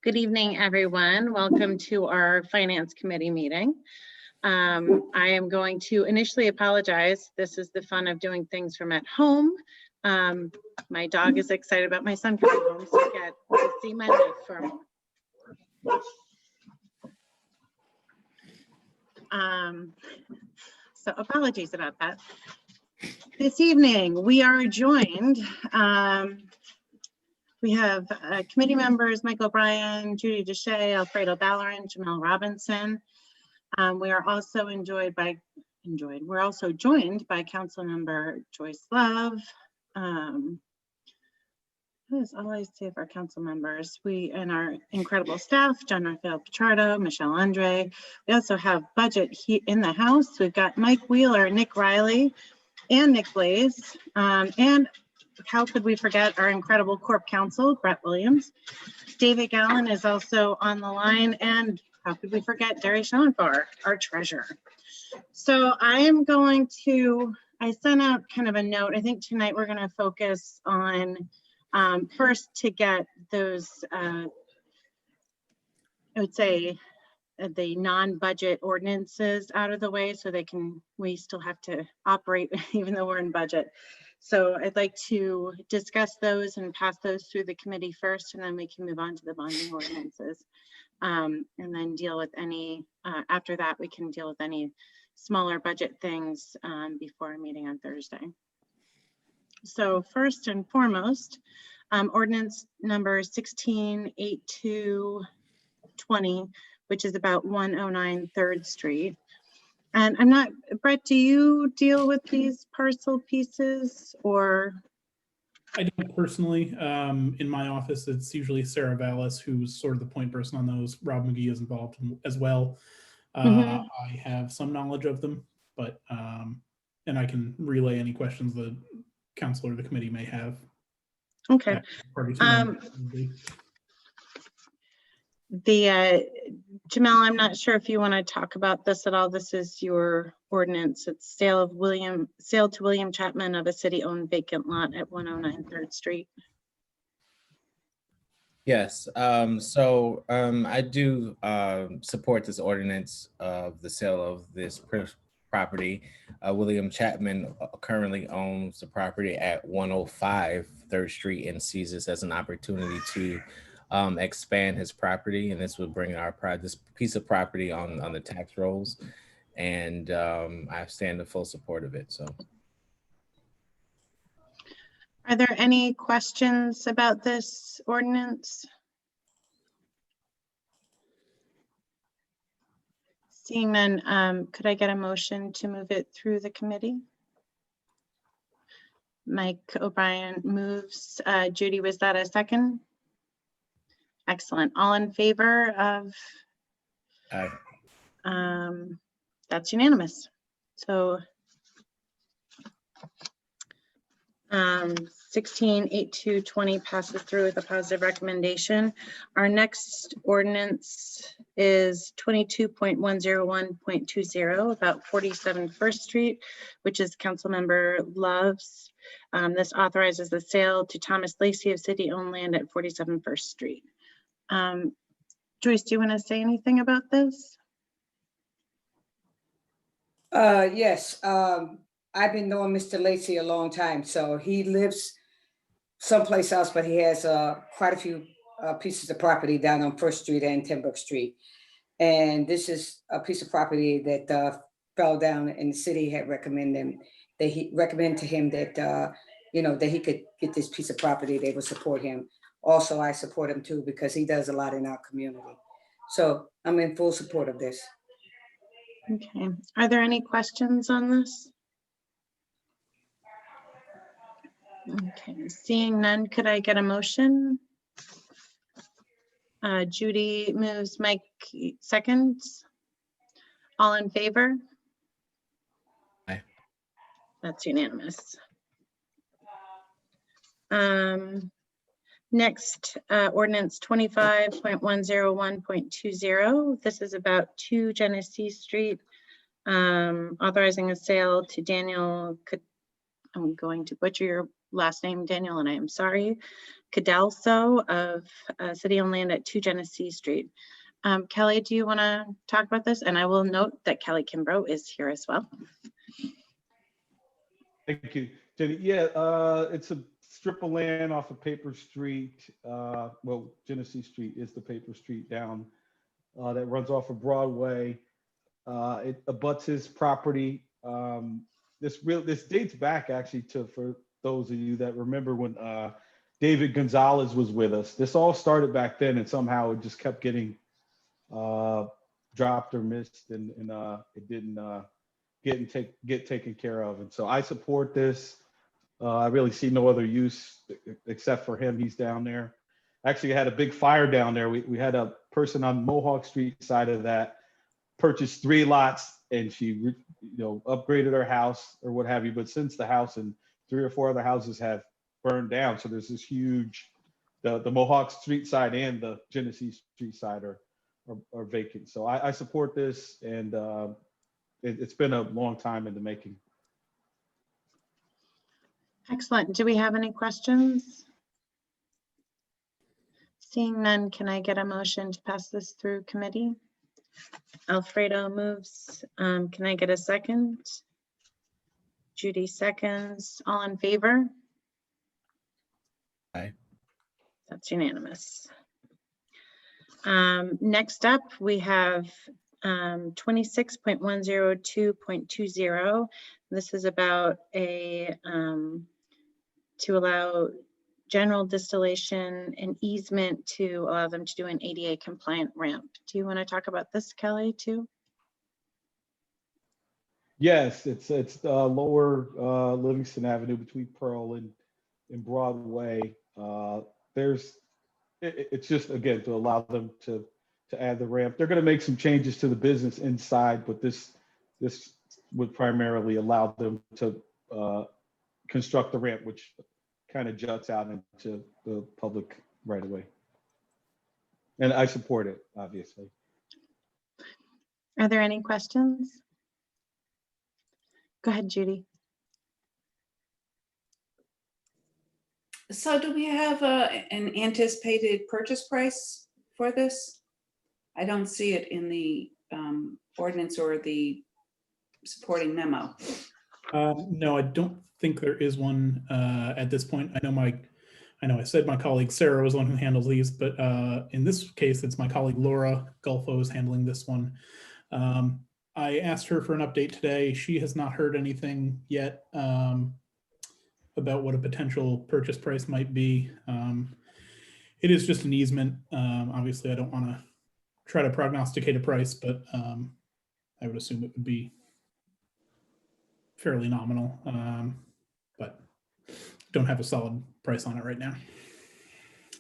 Good evening, everyone. Welcome to our Finance Committee meeting. I am going to initially apologize. This is the fun of doing things from at home. My dog is excited about my son coming home, so I get to see my life for a moment. So apologies about that. This evening, we are joined. We have committee members, Michael O'Brien, Judy Deshay, Alfredo Ballarin, Jamel Robinson. We are also we're also joined by Council Member Joyce Love. That is all I see of our council members. And our incredible staff, John Rafael Pichardo, Michelle Andre. We also have budget in the house. We've got Mike Wheeler, Nick Riley, and Nick Blaze. And how could we forget our incredible Corp Counsel, Brett Williams. David Gallen is also on the line, and how could we forget Derry Schoenfar, our treasurer. So I sent out kind of a note. I think tonight we're going to focus on first to get those, I would say, the non-budget ordinances out of the way so we still have to operate even though we're in budget. So I'd like to discuss those and pass those through the committee first, and then we can move on to the bonding ordinances. And then deal with any, after that, we can deal with any smaller budget things before our meeting on Thursday. So first and foremost, ordinance number 168220, which is about 109 3rd Street. And Brett, do you deal with these parcel pieces or? I don't personally. In my office, it's usually Sarah Vallis, who's sort of the point person on those. Rob McGee is involved as well. I have some knowledge of them, but and I can relay any questions the council or the committee may have. Okay. Jamel, I'm not sure if you want to talk about this at all. This is your ordinance. It's sale to William Chapman of a city-owned vacant lot at 109 3rd Street. Yes, I do support this ordinance of the sale of this property. William Chapman currently owns the property at 105 3rd Street and sees this as an opportunity to expand his property, and this would bring this piece of property on the tax rolls, and I stand in full support of it. So, are there any questions about this ordinance? Seeing none, could I get a motion to move it through the committee? Mike O'Brien moves. Judy, was that a second? Excellent. All in favor of? Aye. That's unanimous. So 168220 passes through with a positive recommendation. Our next ordinance is 22.101.20 about 47 First Street, which is Councilmember Love's. This authorizes the sale to Thomas Lacey of city-owned land at 47 First Street. Joyce, do you want to say anything about this? Yes, I've been knowing Mr. Lacey a long time. So he lives someplace else, but he has quite a few pieces of property down on First Street and Timbrook Street. And this is a piece of property that fell down, and the city had recommended to him that that he could get this piece of property. They would support him. Also, I support him too because he does a lot in our community. So I'm in full support of this. Okay. Are there any questions on this? Okay. Seeing none, could I get a motion? Judy moves. Mike seconds. All in favor? Aye. That's unanimous. Next, ordinance 25.101.20. This is about 2 Genesee Street, authorizing a sale to Daniel. I'm going to butcher your last name Daniel, and I am sorry, Cadalso of City-Owned Land at 2 Genesee Street. Kelly, do you want to talk about this? And I will note that Kelly Kimbrough is here as well. Thank you, Jenny. Yeah, it's a strip of land off of Paper Street. Well, Genesee Street is the Paper Street down that runs off of Broadway. It abuts his property. This dates back actually to, for those of you that remember, when David Gonzalez was with us. This all started back then, and somehow it just kept getting dropped or missed, and it didn't get taken care of. And so I support this. I really see no other use except for him. He's down there. Actually, I had a big fire down there. We had a person on Mohawk Street side of that purchased 3 lots, and she upgraded her house or what have you. But since the house and 3 or 4 other houses have burned down, so there's this huge, the Mohawk Street side and the Genesee Street side are vacant. So I support this, and it's been a long time in the making. Excellent. Do we have any questions? Seeing none, can I get a motion to pass this through committee? Alfredo moves. Can I get a second? Judy seconds. All in favor? Aye. That's unanimous. Next up, we have 26.102.20. This is about a to allow general distillation and easement to allow them to do an ADA compliant ramp. Do you want to talk about this, Kelly, too? Yes, it's lower Livingston Avenue between Pearl and Broadway. It's just, again, to allow them to add the ramp. They're going to make some changes to the business inside, but this would primarily allow them to construct the ramp, which kind of juts out into the public right away. And I support it, obviously. Are there any questions? Go ahead, Judy. So do we have an anticipated purchase price for this? I don't see it in the ordinance or the supporting memo. No, I don't think there is one at this point. I know I said my colleague Sarah was the one who handles these, but in this case, it's my colleague Laura Gulfo is handling this one. I asked her for an update today. She has not heard anything yet about what a potential purchase price might be. It is just an easement. Obviously, I don't want to try to prognosticate a price, but I would assume it would be fairly nominal, but don't have a solid price on it right now.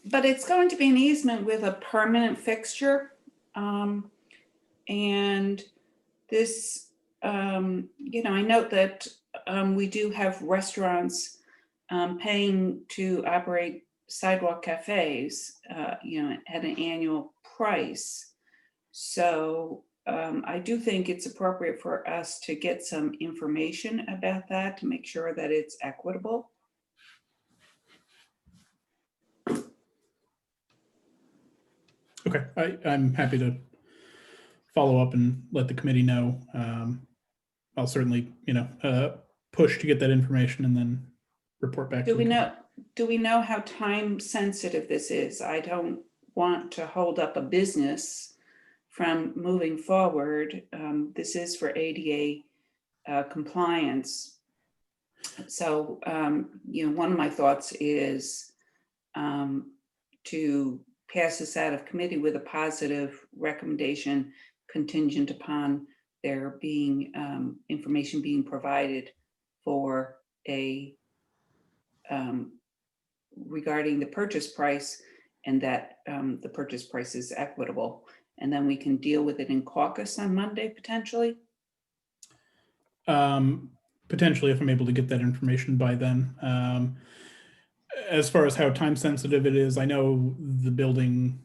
But it's going to be an easement with a permanent fixture. And this, I note that we do have restaurants paying to operate sidewalk cafes, at an annual price. So I do think it's appropriate for us to get some information about that to make sure that it's equitable. Okay, I'm happy to follow up and let the committee know. I'll certainly, push to get that information and then report back. Do we know how time sensitive this is? I don't want to hold up a business from moving forward. This is for ADA compliance. So, one of my thoughts is to pass this out of committee with a positive recommendation contingent upon there being information being provided for regarding the purchase price, and that the purchase price is equitable. And then we can deal with it in caucus on Monday, potentially? Potentially, if I'm able to get that information by then. As far as how time sensitive it is, I know the building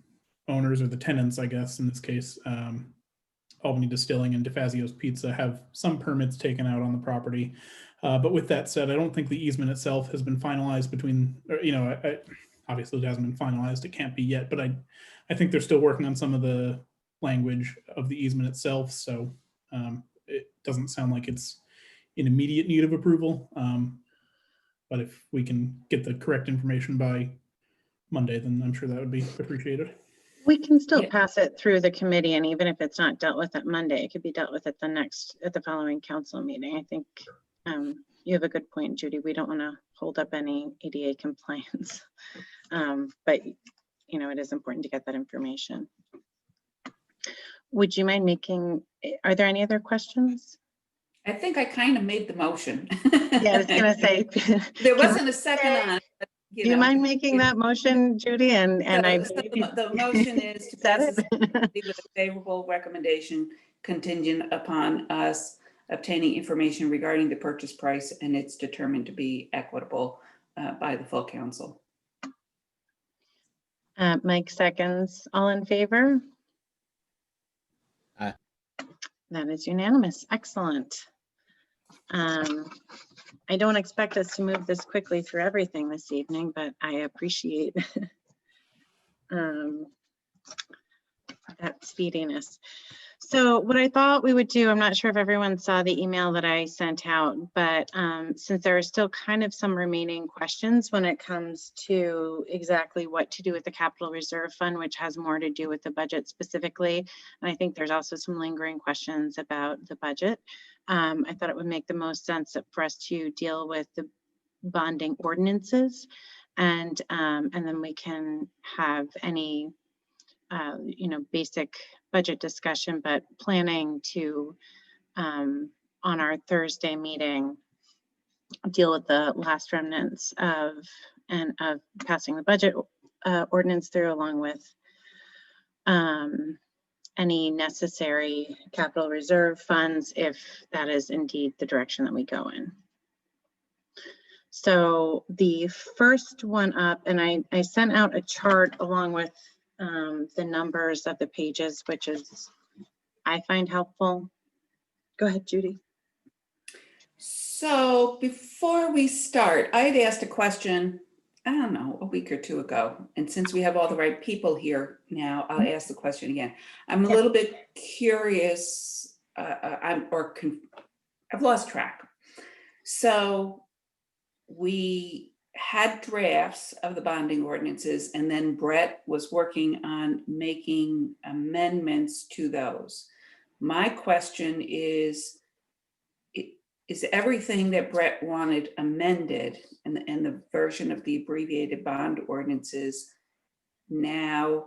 owners or the tenants, I guess, in this case, Albany Distilling and DeFazio's Pizza have some permits taken out on the property. But with that said, I don't think the easement itself has been finalized between, or, obviously it hasn't been finalized, it can't be yet, but I think they're still working on some of the language of the easement itself. So it doesn't sound like it's in immediate need of approval. But if we can get the correct information by Monday, then I'm sure that would be appreciated. We can still Yeah. pass it through the committee, and even if it's not dealt with at Monday, it could be dealt with at the following council meeting. I think you have a good point, Judy. We don't want to hold up any ADA compliance, but it is important to get that information. Would you mind are there any other questions? I think I kind of made the motion. Yeah, I was gonna say. There wasn't a second on it. But, Do you mind making that motion, Judy? And I So believe you- the motion is to Is that pass this it? with a favorable recommendation contingent upon us obtaining information regarding the purchase price, and it's determined to be equitable by the full council. Mike seconds. All in favor? Aye. That is unanimous. Excellent. I don't expect us to move this quickly through everything this evening, but I appreciate that speediness. So what I thought we would do, I'm not sure if everyone saw the email that I sent out, but since there are still kind of some remaining questions when it comes to exactly what to do with the capital reserve fund, which has more to do with the budget specifically. And I think there's also some lingering questions about the budget. I thought it would make the most sense for us to deal with the bonding ordinances, and then we can have any basic budget discussion, but planning to on our Thursday meeting deal with the last remnants of passing the budget ordinance through, along with any necessary capital reserve funds if that is indeed the direction that we go in. So the first one up, and I sent out a chart along with the numbers of the pages, which is I find helpful. Go ahead, Judy. So before we start, I had asked a question, I don't know, a week or two ago. And since we have all the right people here now, I'll ask the question again. I'm a little bit curious, I've lost track. So we had drafts of the bonding ordinances, and then Brett was working on making amendments to those. My question is everything that Brett wanted amended and the version of the abbreviated bond ordinances now,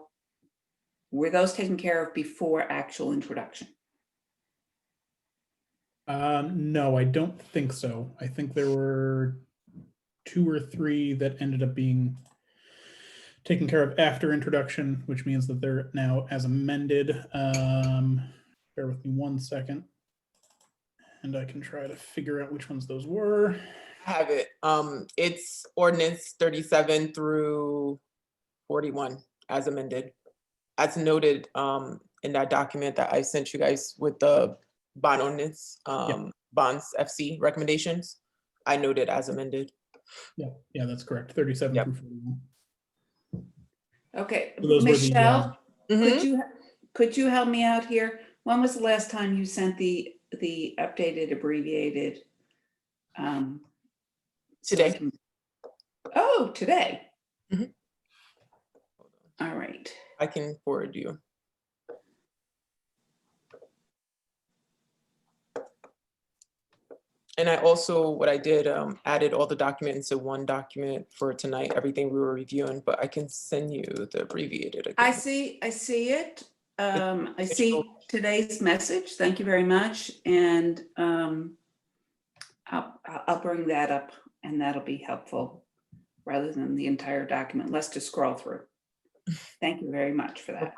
were those taken care of before actual introduction? No, I don't think so. I think there were 2 or 3 that ended up being taken care of after introduction, which means that they're now as amended. Bear with me 1 second, and I can try to figure out which ones those were. I have it. It's ordinance 37 through 41 as amended, as noted in that document that I sent you guys with the bond ordinance, bonds FC recommendations. I noted as amended. Yeah, that's correct. 37 Yep. through 41. Okay, So those were the, Michelle, Mhm. could you help me out here? When was the last time you sent the updated abbreviated? Today. Oh, today. Mhm. All right. I can forward you. And I also, what I did, added all the documents in one document for tonight, everything we were reviewing, but I can send you the abbreviated. I again. see it. I see today's message. Thank you very much. And I'll bring that up, and that'll be helpful rather than the entire document. Let's just scroll through. Thank you very much for that.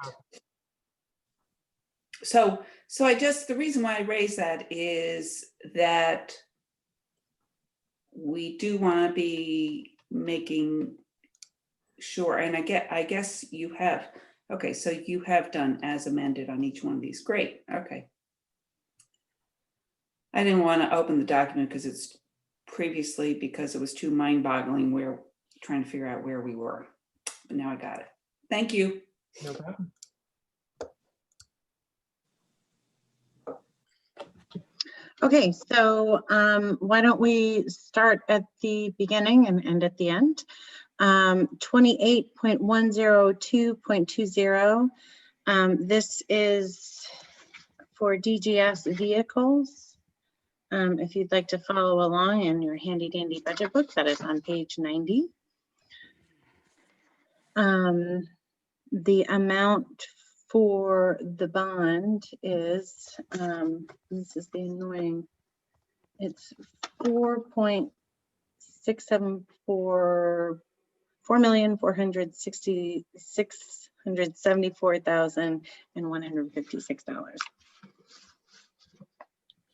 So the reason why I raise that is that we do want to be making sure, and I guess you have, okay, so you have done as amended on each one of these. Great, okay. I didn't want to open the document because it was too mind-boggling. We're trying to figure out where we were, but now I got it. Thank you. No problem. Okay, so why don't we start at the beginning and end at the end? 28.102.20. This is for DGS vehicles. If you'd like to follow along in your handy dandy budget book, that is on page 90. The amount for the bond is, this is the annoying, it's 4,674,156,156.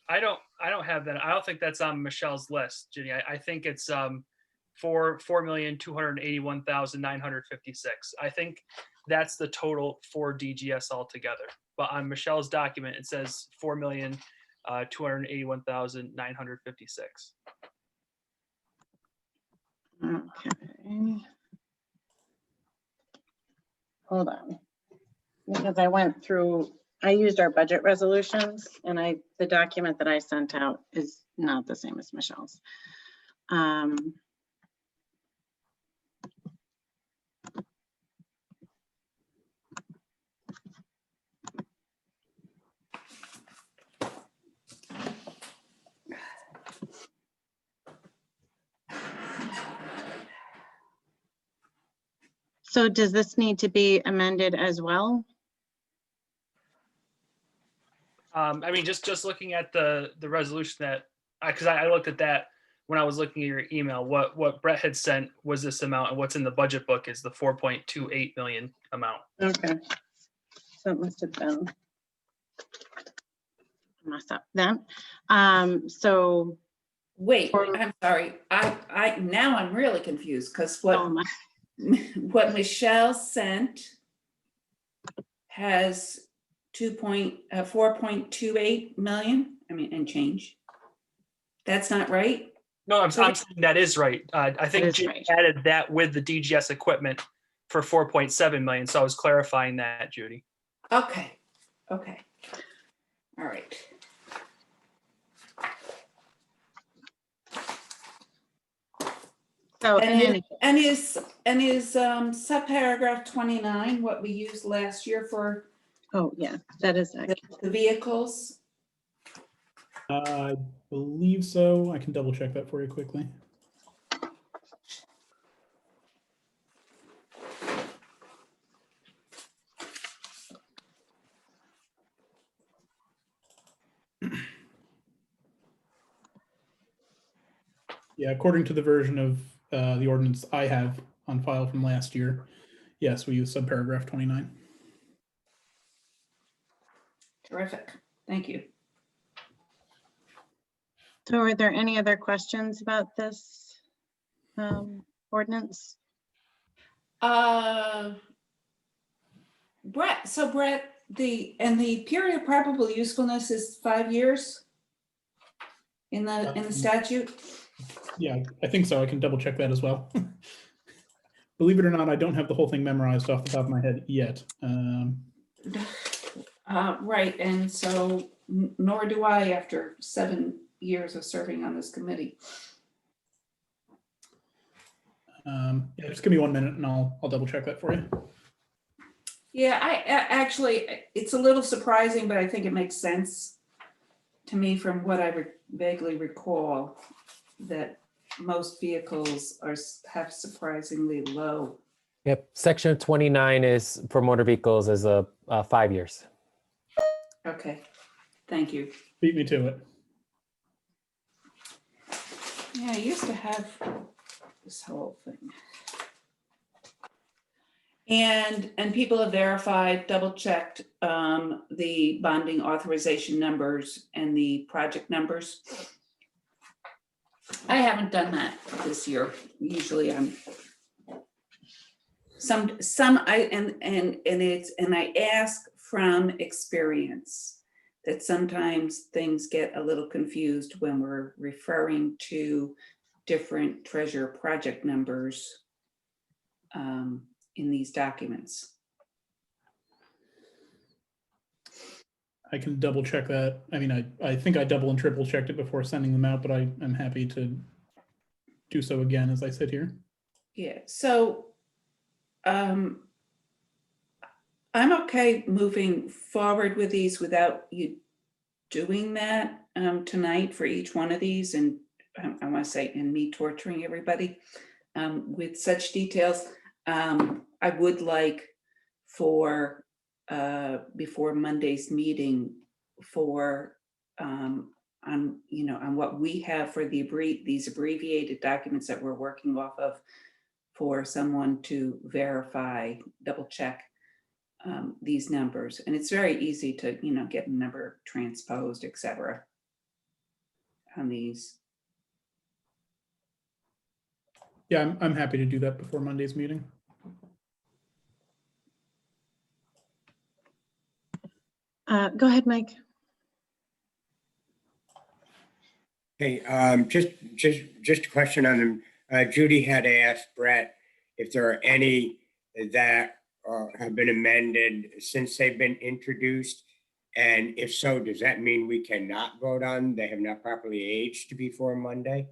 I don't have that. I don't think that's on Michelle's list, Ginny. I think it's for 4,281,956. I think that's the total for DGS altogether. But on Michelle's document, it says 4,281,956. Okay. Hold on. Because I used our budget resolutions, and the document that I sent out is not the same as Michelle's. So does this need to be amended as well? I mean, just looking at the resolution that, because I looked at that when I was looking at your email, what Brett had sent was this amount, and what's in the budget book is the 4.28 million amount. Okay. So it must have been messed up then. So Wait, I'm sorry. Now I'm really confused because oh my, what Michelle sent has 4.28 million, and change. That's not right? No, I'm saying that is right. I That think is Ginny right. added that with the DGS equipment for 4.7 million. So I was clarifying that, Judy. Okay. All right. so And is subparagraph 29 what we used last year for oh yeah, that is accurate. the vehicles? I believe so. I can double check that for you quickly. Yeah, according to the version of the ordinance I have on file from last year, yes, we use subparagraph 29. Terrific. Thank you. So are there any other questions about this ordinance? Brett, the period of probable usefulness is 5 years in the statute? Yeah, I think so. I can double check that as well. Believe it or not, I don't have the whole thing memorized off the top of my head yet. Right, and so nor do I after 7 years of serving on this committee. Yeah, just give me 1 minute and I'll double check that for you. Yeah, I actually, it's a little surprising, but I think it makes sense to me from what I vaguely recall that most vehicles have surprisingly low. Yep, section 29 is for motor vehicles is 5 years. Okay, thank you. Beat me to it. Yeah, I used to have this whole thing. And people have verified, double checked the bonding authorization numbers and the project numbers. I haven't done that this year. Usually I'm I ask from experience that sometimes things get a little confused when we're referring to different treasure project numbers in these documents. I can double check that. I mean, I think I double and triple checked it before sending them out, but I'm happy to do so again as I sit here. Yeah, so I'm okay moving forward with these without you doing that tonight for each one of these, and I want to say, and me torturing everybody with such details. I would like for before Monday's meeting for on what we have for these abbreviated documents that we're working off of, for someone to verify, double check these numbers. And it's very easy to get a number transposed, etc. on these. Yeah, I'm happy to do that before Monday's meeting. Go ahead, Mike. Hey, just a question on them. Judy had asked Brett if there are any that have been amended since they've been introduced. And if so, does that mean we cannot vote on? They have not properly aged before Monday?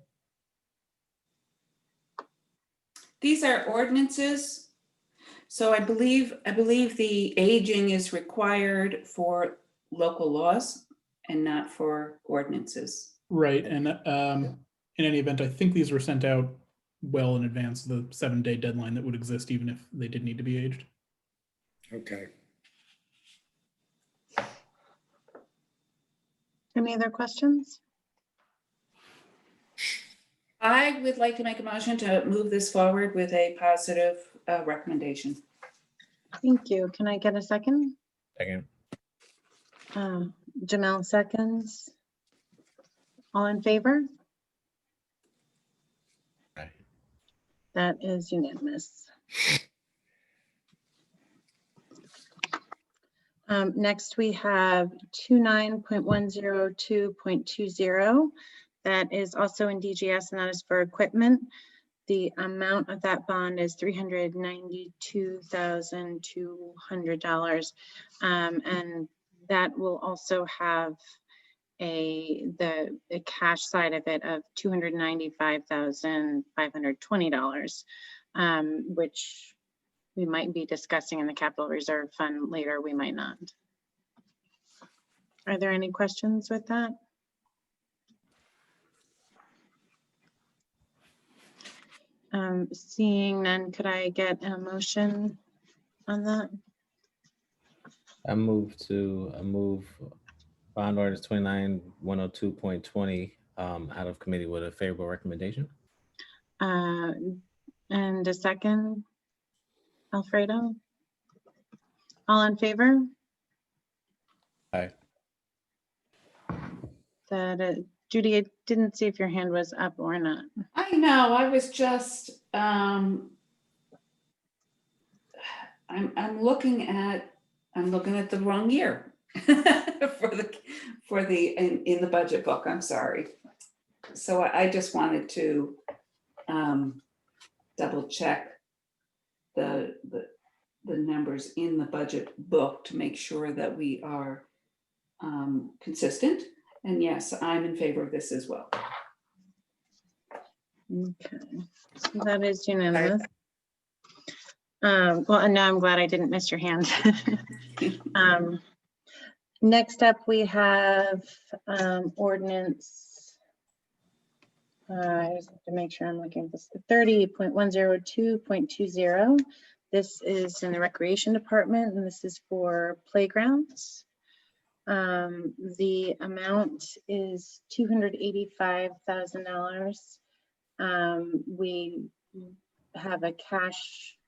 These are ordinances. So I believe the aging is required for local laws and not for ordinances. Right, and in any event, I think these were sent out well in advance of the 7-day deadline that would exist even if they did need to be aged. Okay. Any other questions? I would like to make a motion to move this forward with a positive recommendation. Thank you. Can I get a second? Second. Jamel seconds. All in favor? Aye. That is unanimous. Next, we have 29.102.20. That is also in DGS, and that is for equipment. The amount of that bond is $392,200. And that will also have the cash side of it of $295,520, which we might be discussing in the capital reserve fund later. We might not. Are there any questions with that? Seeing none, could I get a motion on that? I move bond ordinance 29-102.20 out of committee with a favorable recommendation. And a second, Alfredo? All in favor? Aye. Judy, I didn't see if your hand was up or not. I know, I was just, I'm looking at the wrong year for the in the budget book. I'm sorry. So I just wanted to double check the numbers in the budget book to make sure that we are consistent. And yes, I'm in favor of this as well. Okay, so that is unanimous. Well, and now I'm glad I didn't miss your hand. Next up, we have ordinance. I just have to make sure I'm looking at this. 30.102.20. This is in the recreation department, and this is for playgrounds. The amount is $285,000. We have a cash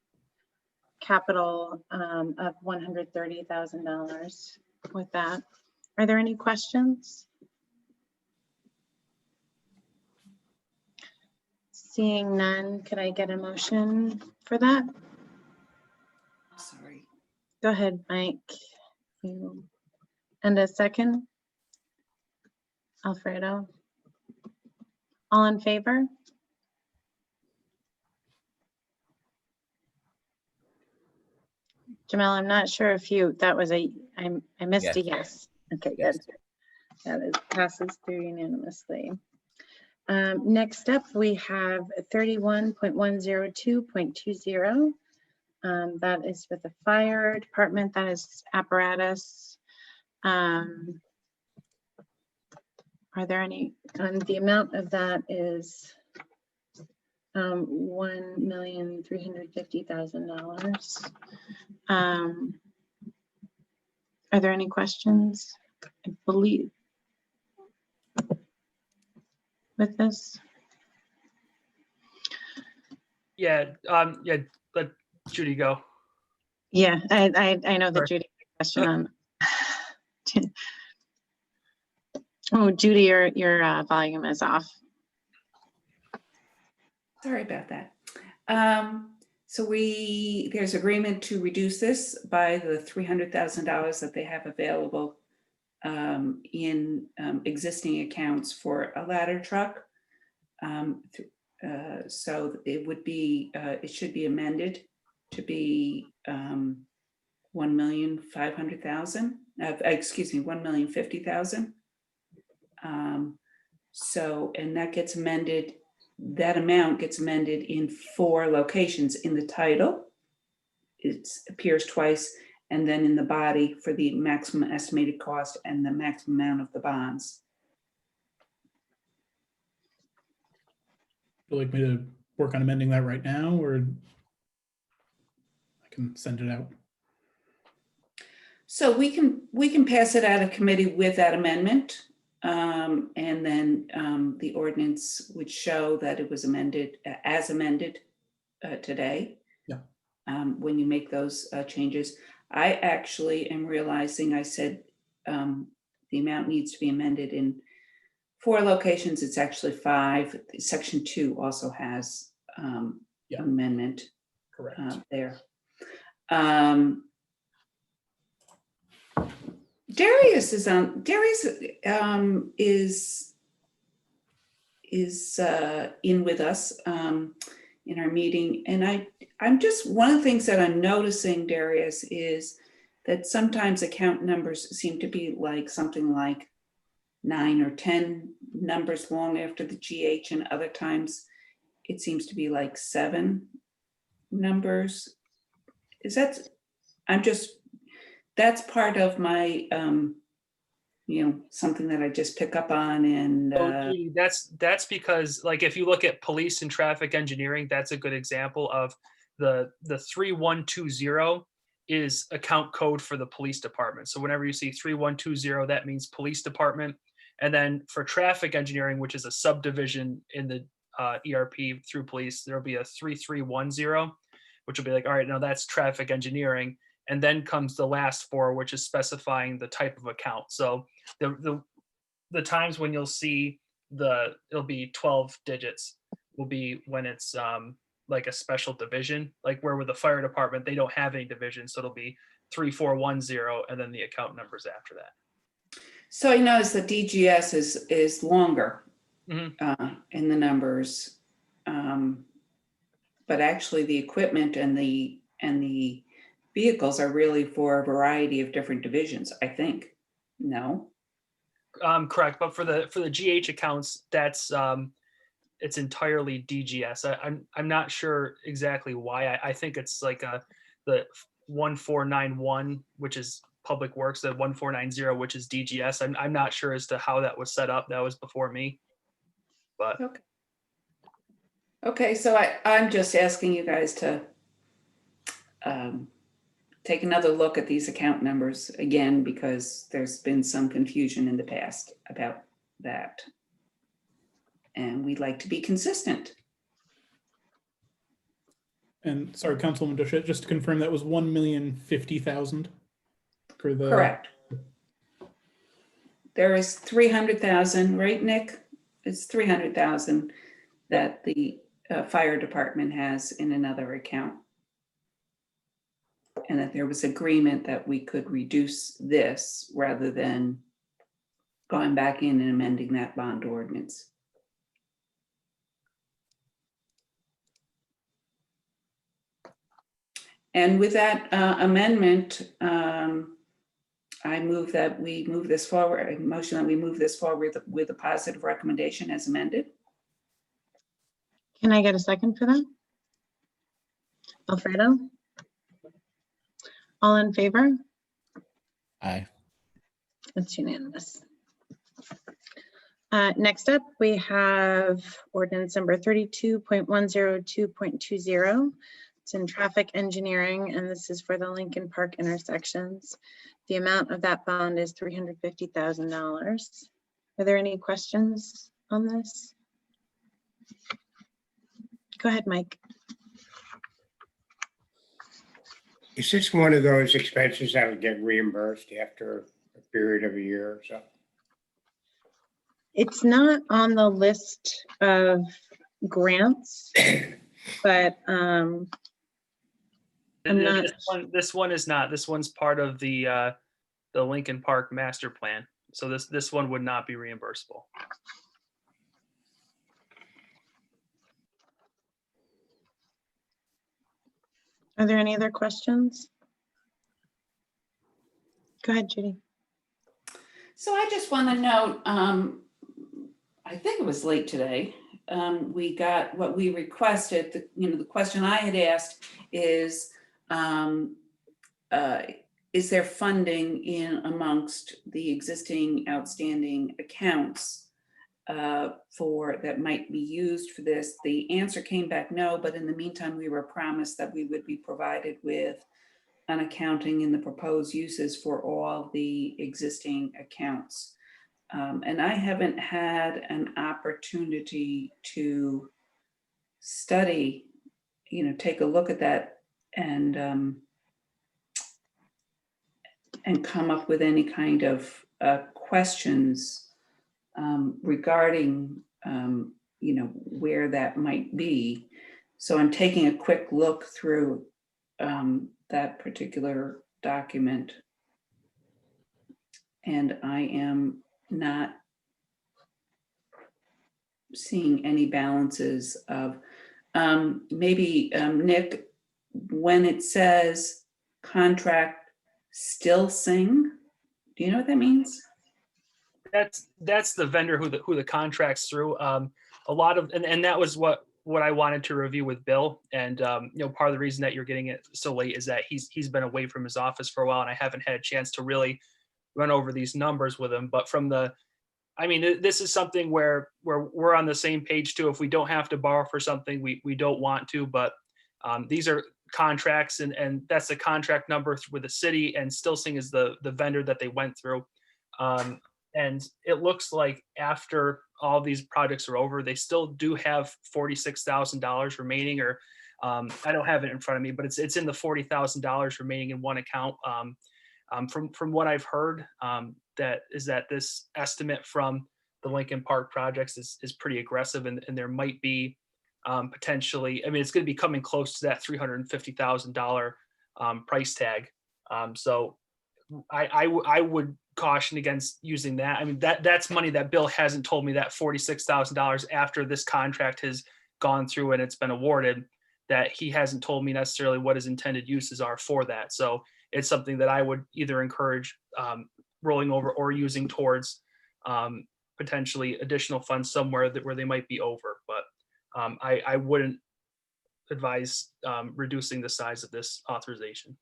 capital of $130,000 with that. Are there any questions? Seeing none, could I get a motion for that? Sorry. Go ahead, Mike. And a second? Alfredo? All in favor? Jamel, I'm not sure if that was I missed a yes. Okay, Yes. good. That is passes through unanimously. Next up, we have 31.102.20. That is with the fire department. That is apparatus. Are there any, the amount of that is $1,350,000. Are there any questions? I believe with this. Yeah, let Judy go. Yeah, I know that Sorry. Judy had a question on. Oh, Judy, your volume is off. Sorry about that. So there's agreement to reduce this by the $300,000 that they have available in existing accounts for a ladder truck. So it would be, it should be amended to be 1,500,000. Excuse me, 1,050,000. So, and that gets amended. That amount gets amended in 4 locations in the title. It appears twice, and then in the body for the maximum estimated cost and the maximum amount of the bonds. Would you like me to work on amending that right now, or I can send it out? So we can pass it out of committee with that amendment. And then the ordinance would show that it was amended as amended today. Yeah. When you make those changes, I actually am realizing I said the amount needs to be amended in 4 locations. It's actually 5. Section 2 also has Yeah. amendment Correct. there. Darius is on. Darius is in with us in our meeting, and I'm just, one of the things that I'm noticing, Darius, is that sometimes account numbers seem to be like something like 9 or 10 numbers long after the GH, and other times it seems to be like 7 numbers. Is that? That's part of my, something that I just pick up on, and Judy, that's because, like, if you look at police and traffic engineering, that's a good example of the 3120 is account code for the police department. So whenever you see 3120, that means police department. And then for traffic engineering, which is a subdivision in the ERP through police, there'll be a 3310, which will be like, all right, now that's traffic engineering. And then comes the last 4, which is specifying the type of account. So the times when you'll see it'll be 12 digits will be when it's like a special division, like where with the fire department, they don't have any division. So it'll be 3410 and then the account numbers after that. so I noticed the DGS is longer Mhm. in the numbers, but actually the equipment and the vehicles are really for a variety of different divisions, I think. No? Correct, but for the GH accounts, that's it's entirely DGS. I'm not sure exactly why. I think it's like the 1491, which is Public Works, the 1490, which is DGS. I'm not sure as to how that was set up. That was before me. But Okay, so I'm just asking you guys to take another look at these account numbers again, because there's been some confusion in the past about that. And we'd like to be consistent. And sorry, Councilwoman Duchette, just to confirm, that was 1,050,000 for the. Correct. There is 300,000, right, Nick? It's 300,000 that the fire department has in another account. And that there was agreement that we could reduce this rather than going back in and amending that bond ordinance. And with that amendment, I move that we move this forward, a motion that we move this forward with a positive recommendation as amended. Can I get a second for that? Alfredo? All in favor? Aye. It's unanimous. Next up, we have ordinance number 32.102.20. It's in traffic engineering, and this is for the Lincoln Park intersections. The amount of that bond is $350,000. Are there any questions on this? Go ahead, Mike. Is this one of those expenses that would get reimbursed after a period of a year or so? It's not on the list of grants, but I'm not. This one is not. This one's part of the Lincoln Park master plan. So this one would not be reimbursable. Are there any other questions? Go ahead, Judy. So I just want to note, I think it was late today. We got what we requested. The question I had asked is there funding in amongst the existing outstanding accounts for that might be used for this? The answer came back no, but in the meantime, we were promised that we would be provided with an accounting in the proposed uses for all the existing accounts. And I haven't had an opportunity to study, take a look at that and come up with any kind of questions regarding, where that might be. So I'm taking a quick look through that particular document, and I am not seeing any balances of maybe Nick, when it says contract still sing, do you know what that means? That's the vendor who the contract's through. A lot of and that was what I wanted to review with Bill. And part of the reason that you're getting it so late is that he's been away from his office for a while, and I haven't had a chance to really run over these numbers with him. But this is something where we're on the same page too. If we don't have to borrow for something, we don't want to, but these are contracts, and that's the contract number with the city, and Stilsing is the vendor that they went through. And it looks like after all these projects are over, they still do have $46,000 remaining, or I don't have it in front of me, but it's in the $40,000 remaining in one account. From what I've heard, that this estimate from the Lincoln Park projects is pretty aggressive, and there might be potentially, it's going to be coming close to that $350,000 price tag. So I would caution against using that. That's money that Bill hasn't told me, that $46,000 after this contract has gone through and it's been awarded, that he hasn't told me necessarily what his intended uses are for that. So it's something that I would either encourage rolling over or using towards potentially additional funds somewhere where they might be over. But I wouldn't advise reducing the size of this authorization.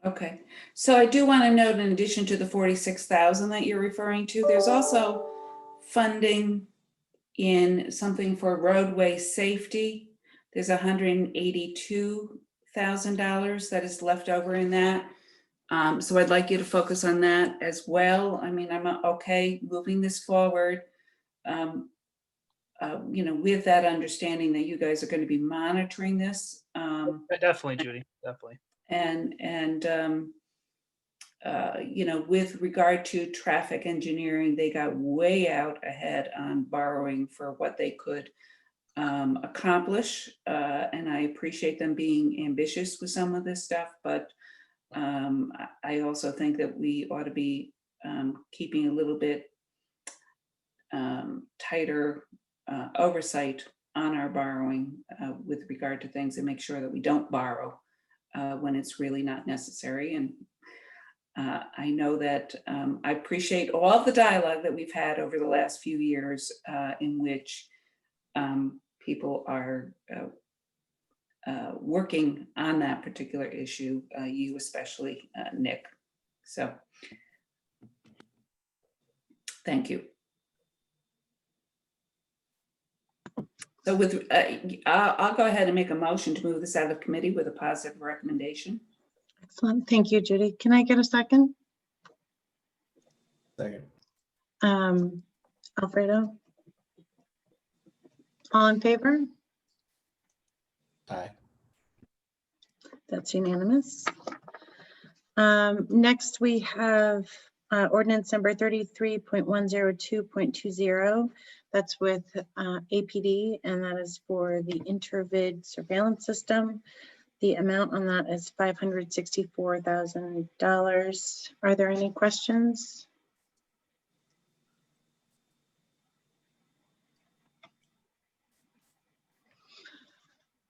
Okay, so I do want to note, in addition to the 46,000 that you're referring to, there's also funding in something for roadway safety. There's $182,000 that is left over in that. So I'd like you to focus on that as well. I'm okay moving this forward, with that understanding that you guys are going to be monitoring this. Definitely, Judy, definitely. And with regard to traffic engineering, they got way out ahead on borrowing for what they could accomplish. And I appreciate them being ambitious with some of this stuff, but I also think that we ought to be keeping a little bit tighter oversight on our borrowing with regard to things, and make sure that we don't borrow when it's really not necessary. And I know that I appreciate all the dialogue that we've had over the last few years in which people are working on that particular issue, you especially, Nick. So, thank you. So with, I'll go ahead and make a motion to move this out of committee with a positive recommendation. Excellent. Thank you, Judy. Can I get a second? Second. Alfredo? All in favor? Aye. That's unanimous. Next, we have ordinance number 33.102.20. That's with APD, and that is for the intervid surveillance system. The amount on that is $564,000. Are there any questions?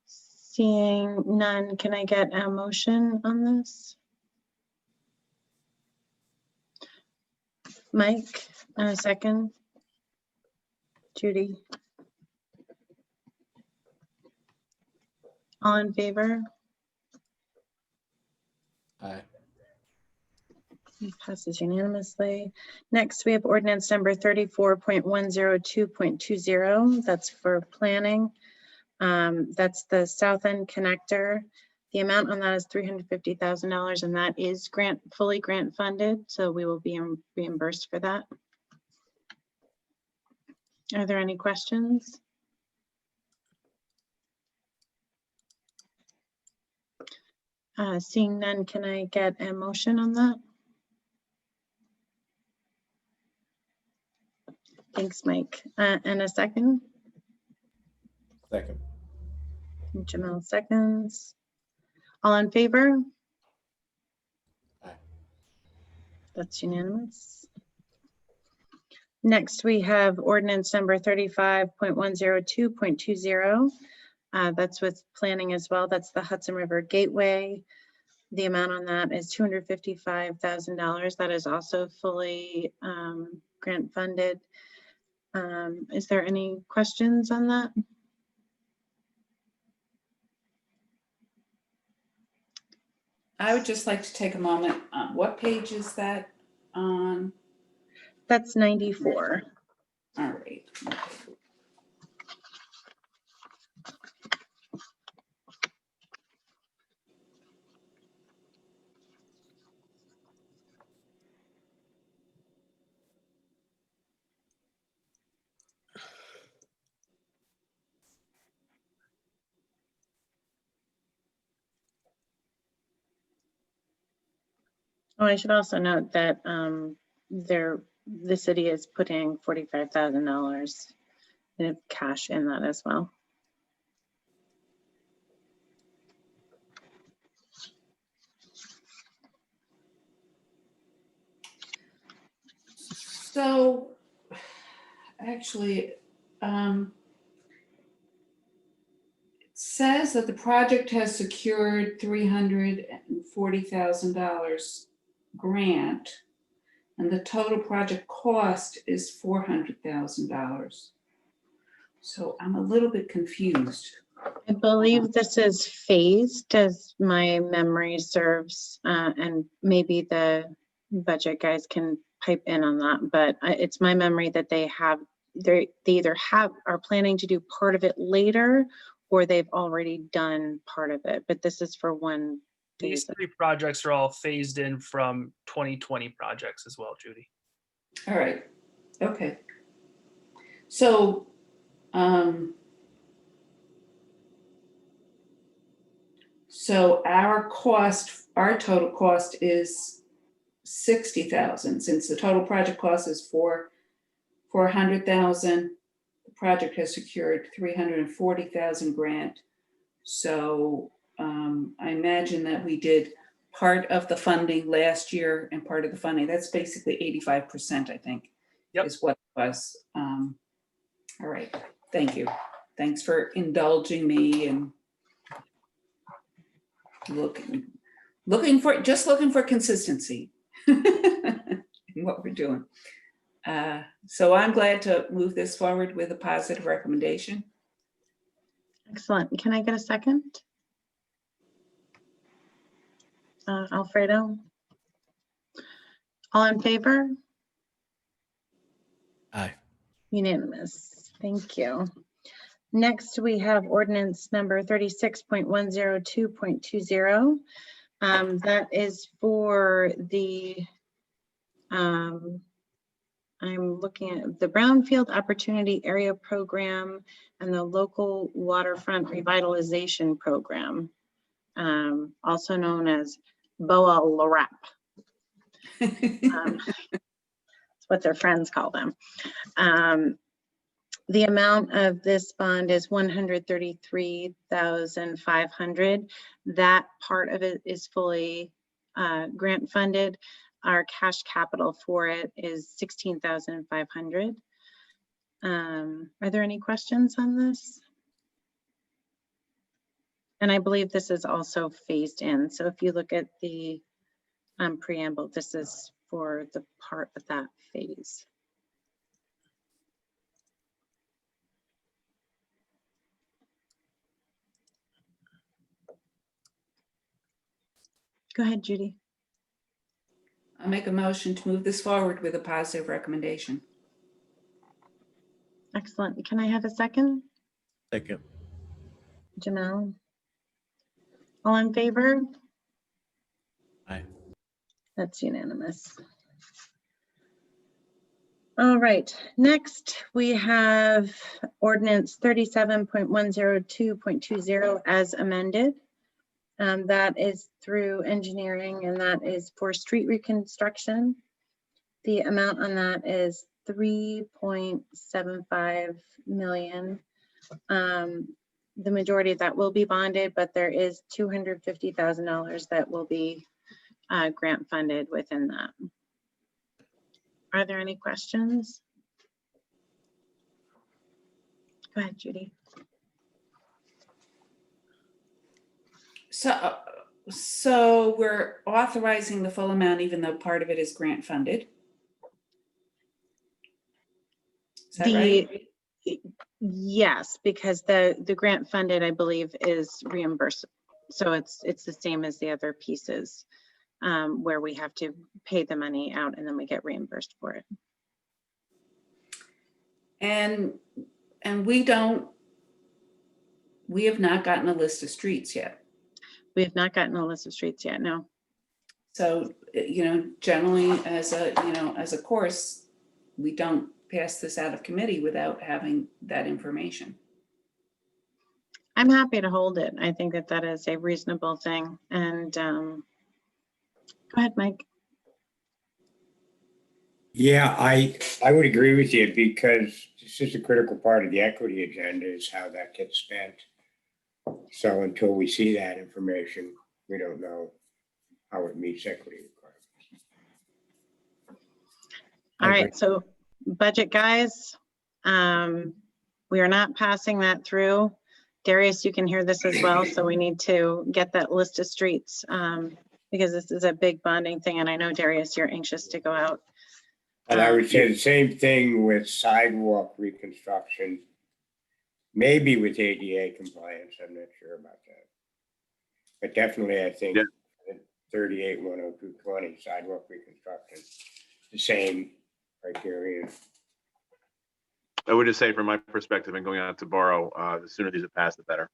Seeing none, can I get a motion on this? Mike, and a second. Judy. All in favor? Aye. It passes unanimously. Next, we have ordinance number 34.102.20. That's for planning. That's the South End connector. The amount on that is $350,000, and that is fully grant funded, so we will be reimbursed for that. Are there any questions? Seeing none, can I get a motion on that? Thanks, Mike. And a second? Second. Jamel seconds. All in favor? Aye. That's unanimous. Next, we have ordinance number 35.102.20. That's with planning as well. That's the Hudson River Gateway. The amount on that is $255,000. That is also fully grant funded. Is there any questions on that? I would just like to take a moment. What page is that on? That's 94. All right. Okay. Oh, I should also note that the city is putting $45,000 in cash in that as well. So, actually, it says that the project has secured $340,000 grant, and the total project cost is $400,000. So I'm a little bit confused. I believe this is phased, as my memory serves, and maybe the budget guys can pipe in on that, but it's my memory that they either are planning to do part of it later, or they've already done part of it, but this is for one These phase. three projects are all phased in from 2020 projects as well, Judy. All right, okay. So, so our total cost is 60,000, since the total project cost is for 400,000. The project has secured 340,000 grant. So I imagine that we did part of the funding last year and part of the funding. That's basically 85%, I think, Yep. is what was. All right, thank you. Thanks for indulging me and looking for consistency in what we're doing. So I'm glad to move this forward with a positive recommendation. Excellent. Can I get a second? Alfredo? All in favor? Aye. Unanimous. Thank you. Next, we have ordinance number 36.102.20. That is for the, I'm looking at the Brownfield Opportunity Area Program and the Local Waterfront Revitalization Program, also known as BOA LRAP. That's what their friends call them. The amount of this bond is $133,500. That part of it is fully grant funded. Our cash capital for it is $16,500. Are there any questions on this? And I believe this is also phased in. So if you look at the preamble, this is for the part of that phase. Go ahead, Judy. I'll make a motion to move this forward with a positive recommendation. Excellent. Can I have a second? Second. Jamel? All in favor? Aye. That's unanimous. All right, next we have ordinance 37.102.20 as amended. That is through engineering, and that is for street reconstruction. The amount on that is $3.75 million. The majority of that will be bonded, but there is $250,000 that will be grant funded within that. Are there any questions? Go ahead, Judy. So we're authorizing the full amount, even though part of it is grant funded. Is that right? Yes, because the grant funded, I believe, is reimbursed. So it's the same as the other pieces where we have to pay the money out and then we get reimbursed for it. And we have not gotten a list of streets yet. We have not gotten a list of streets yet, no. So, generally as a course, we don't pass this out of committee without having that information. I'm happy to hold it. I think that is a reasonable thing. And go ahead, Mike. Yeah, I would agree with you because this is a critical part of the equity agenda is how that gets spent. So until we see that information, we don't know how it meets equity requirements. All right, so budget guys, we are not passing that through. Darius, you can hear this as well. So we need to get that list of streets because this is a big bonding thing. And I know, Darius, you're anxious to go out. And I would say the same thing with sidewalk reconstruction, maybe with ADA compliance. I'm not sure about that. But definitely, I think 38-102-20 sidewalk reconstruction, the same criteria. I would just say from my perspective and going out to borrow, the sooner these are passed, the better.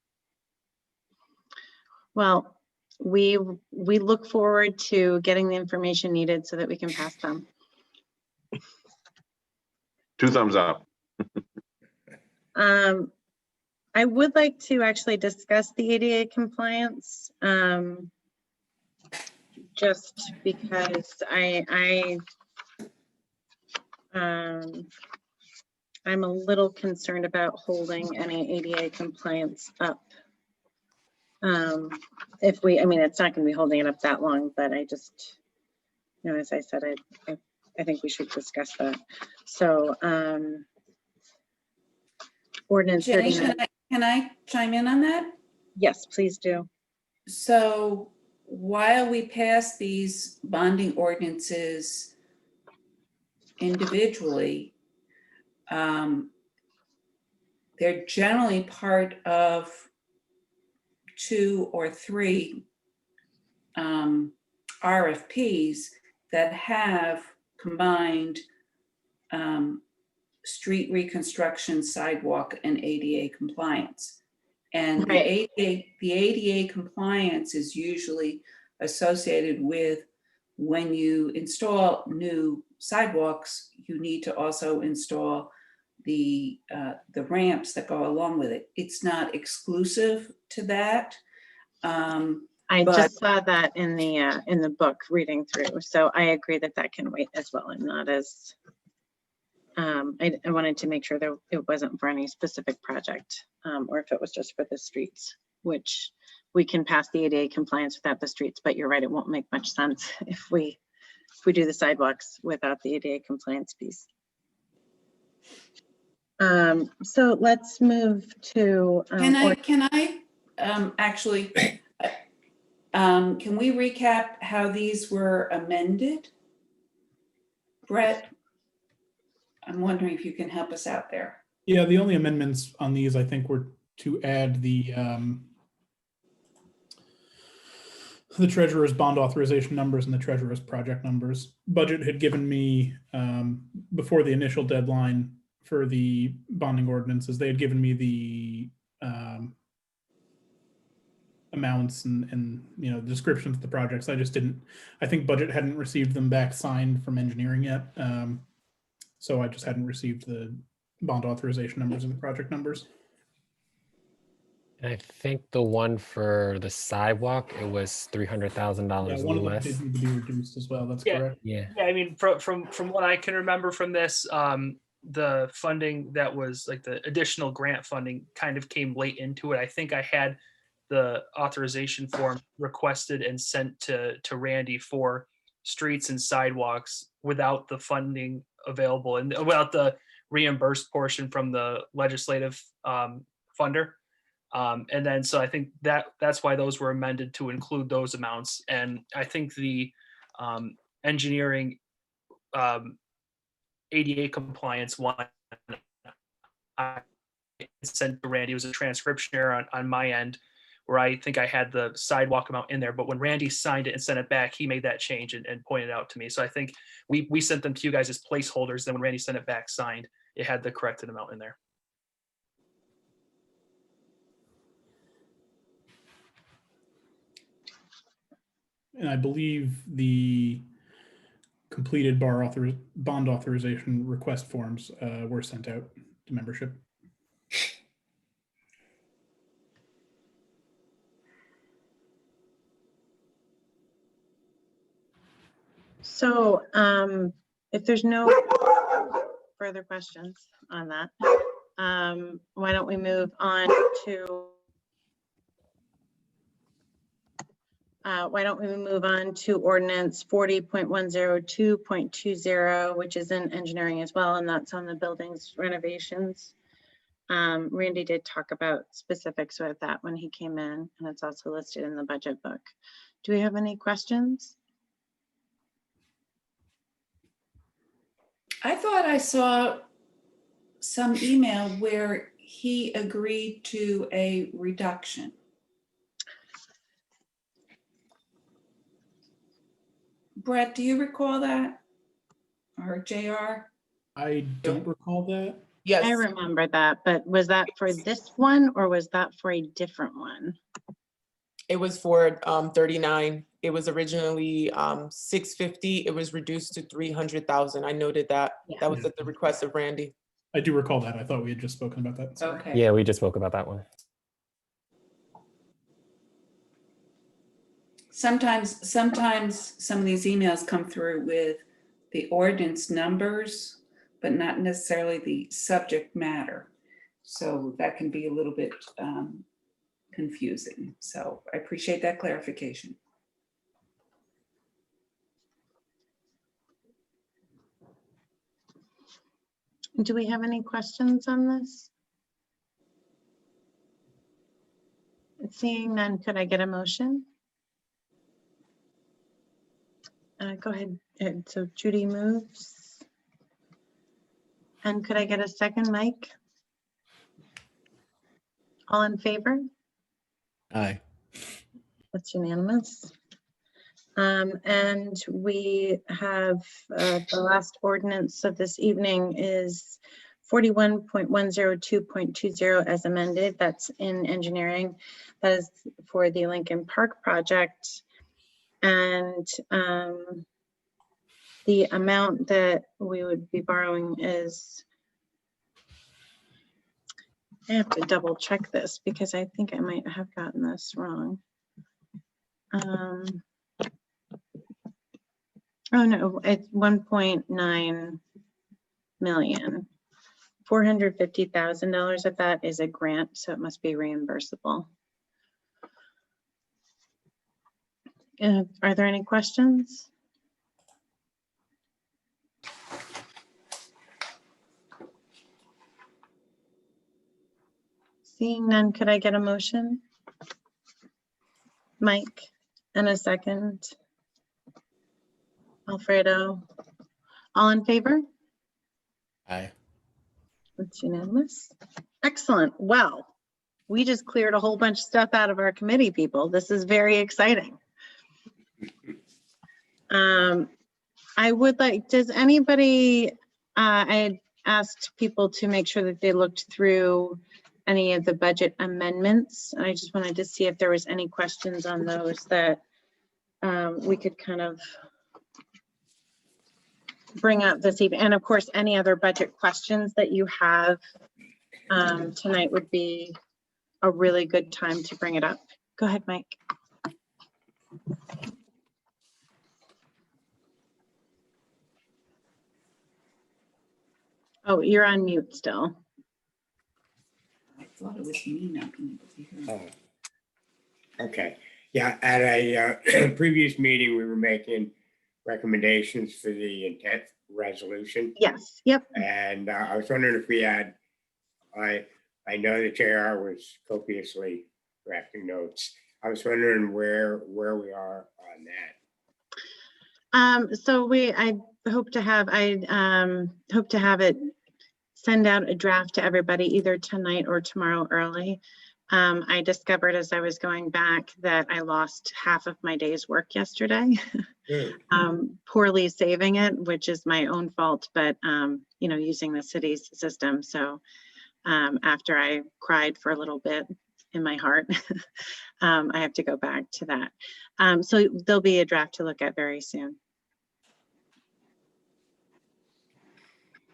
Well, we look forward to getting the information needed so that we can pass them. 2 thumbs up. I would like to actually discuss the ADA compliance, just because I'm a little concerned about holding any ADA compliance up. It's not going to be holding it up that long, but I just, as I said, I think we should discuss that. So ordinance Jenny, 39. can I chime in on that? Yes, please do. So while we pass these bonding ordinances individually, they're generally part of 2 or 3 RFPs that have combined street reconstruction, sidewalk, and ADA compliance. And Right. the ADA compliance is usually associated with when you install new sidewalks, you need to also install the ramps that go along with it. It's not exclusive to that. I But- just saw that in the book reading through. So I agree that that can wait as well, and not as, I wanted to make sure that it wasn't for any specific project, or if it was just for the streets, which we can pass the ADA compliance without the streets, but you're right, it won't make much sense if we do the sidewalks without the ADA compliance piece. So let's move to. Can I actually, can we recap how these were amended? Brett, I'm wondering if you can help us out there. Yeah, the only amendments on these, I think, were to add the treasurer's bond authorization numbers and the treasurer's project numbers. Budget had given me, before the initial deadline for the bonding ordinances, they had given me the amounts and descriptions of the projects. I just didn't, I think budget hadn't received them back signed from engineering yet. So I just hadn't received the bond authorization numbers and the project numbers. And I think the one for the sidewalk, it was $300,000 Yeah, one of them US. did need to be reduced as well. That's Yeah. correct. Yeah. Yeah, I mean, from what I can remember from this, the funding that was like the additional grant funding kind of came late into it. I think I had the authorization form requested and sent to Randy for streets and sidewalks without the funding available and without the reimbursed portion from the legislative funder. And then, so I think that's why those were amended to include those amounts. And I think the engineering ADA compliance one I sent to Randy was a transcription error on my end, where I think I had the sidewalk amount in there, but when Randy signed it and sent it back, he made that change and pointed it out to me. So I think we sent them to you guys as placeholders. Then when Randy sent it back signed, it had the corrected amount in there. And I believe the completed bond authorization request forms were sent out to membership. So if there's no further questions on that, why don't we move on to ordinance 40.102.20, which is in engineering as well, and that's on the buildings renovations. Randy did talk about specifics with that when he came in, and it's also listed in the budget book. Do we have any questions? I thought I saw some email where he agreed to a reduction. Brett, do you recall that? Or JR? I don't recall that. Yes. I remember that, but was that for this one or was that for a different one? It was for 39. It was originally 650. It was reduced to 300,000. I noted that. Yeah. That was at the request of Randy. I do recall that. I thought we had just spoken about that. Sorry. Okay. Yeah, we just spoke about that one. Sometimes some of these emails come through with the ordinance numbers, but not necessarily the subject matter. So that can be a little bit confusing. So I appreciate that clarification. Do we have any questions on this? Seeing none, could I get a motion? Go ahead. So Judy moves. And could I get a second, Mike? All in favor? Aye. That's unanimous. And we have the last ordinance of this evening is 41.102.20 as amended. That's in engineering. That is for the Lincoln Park project. And the amount that we would be borrowing is, I have to double check this because I think I might have gotten this wrong. Oh no, it's 1.9 million. $450,000 of that is a grant, so it must be reimbursable. Are there any questions? Seeing none, could I get a motion? Mike, and a second. Alfredo, all in favor? Aye. That's unanimous. Excellent. Well, we just cleared a whole bunch of stuff out of our committee, people. This is very exciting. I would like, does anybody, I had asked people to make sure that they looked through any of the budget amendments. And I just wanted to see if there was any questions on those that we could kind of bring up this evening. And of course, any other budget questions that you have tonight would be a really good time to bring it up. Go ahead, Mike. Oh, you're on mute still. I thought it was me not being able to hear. Oh, okay. Yeah, at a previous meeting, we were making recommendations for the intent resolution. Yes, yep. And I was wondering if we had, I know the JR was copiously drafting notes. I was wondering where we are on that. So I hope to have it send out a draft to everybody either tonight or tomorrow early. I discovered as I was going back that I lost half of my day's work yesterday, poorly saving it, which is my own fault, but you know, using the city's system. So after I cried for a little bit in my heart, I have to go back to that. So there'll be a draft to look at very soon.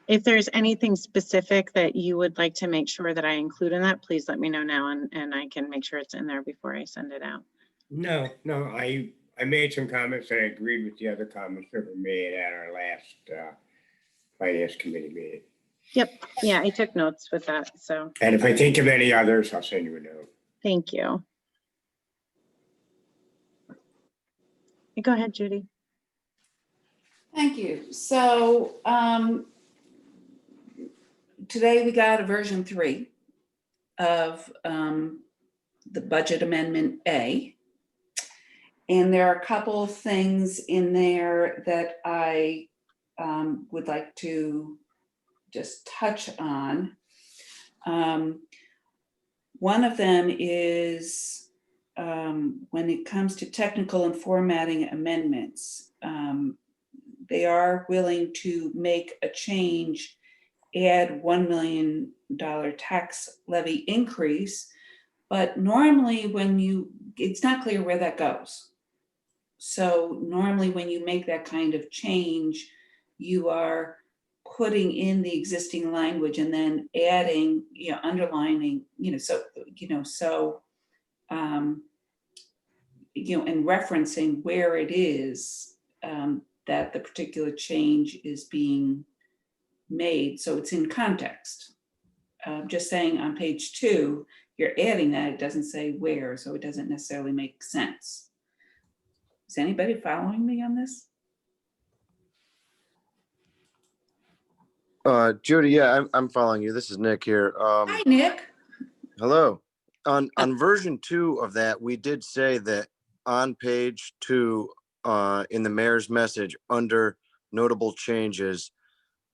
If there's anything specific that you would like to make sure that I include in that, please let me know now and I can make sure it's in there before I send it out. No, I made some comments and I agreed with the other comments that were made at our last finance committee meeting. Yep, yeah, I took notes with that, so. And if I think of any others, I'll send you a note. Thank you. Go ahead, Judy. Thank you. So today we got a version 3 of the budget amendment A. And there are a couple of things in there that I would like to just touch on. One of them is when it comes to technical and formatting amendments, they are willing to make a change, add $1 million tax levy increase, but normally it's not clear where that goes. So normally when you make that kind of change, you are putting in the existing language and then adding, underlining, and referencing where it is that the particular change is being made. So it's in context. Just saying on page 2, you're adding that, it doesn't say where, so it doesn't necessarily make sense. Is anybody following me on this? Judy, yeah, I'm following you. This is Nick here. Hi, Nick. Hello. On version 2 of that, we did say that on page 2, in the mayor's message, under notable changes,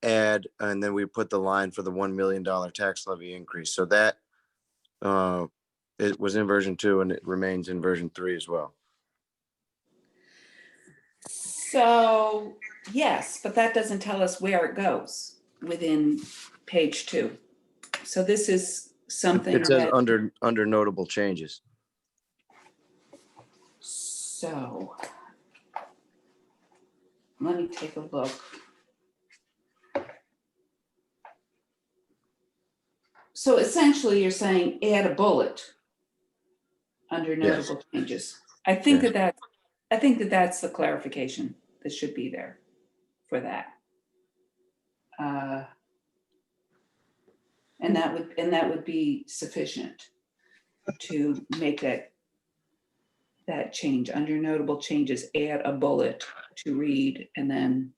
add, and then we put the line for the $1 million tax levy increase. So that it was in version 2 and it remains in version 3 as well. So, yes, but that doesn't tell us where it goes within page 2. So this is something It says that, under notable changes. so let me take a look. So essentially you're saying add a bullet under Yes. notable changes. I think Yes. that's the clarification that should be there for that. And that would be sufficient to make that change. Under notable changes, add a bullet to read and then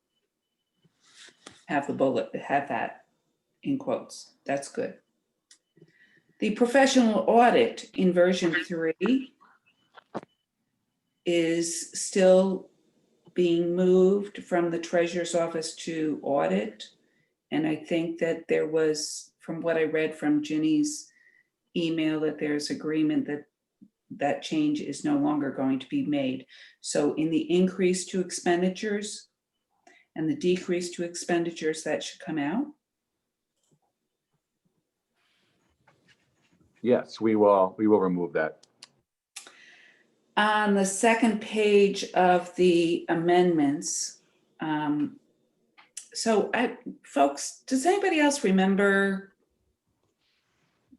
have the bullet, have that in quotes. That's good. The professional audit in version 3 is still being moved from the treasurer's office to audit. And I think that there was, from what I read from Ginny's email, that there's agreement that that change is no longer going to be made. So in the increase to expenditures and the decrease to expenditures, that should come out. Yes, we will remove that. On the second page of the amendments, folks, does anybody else remember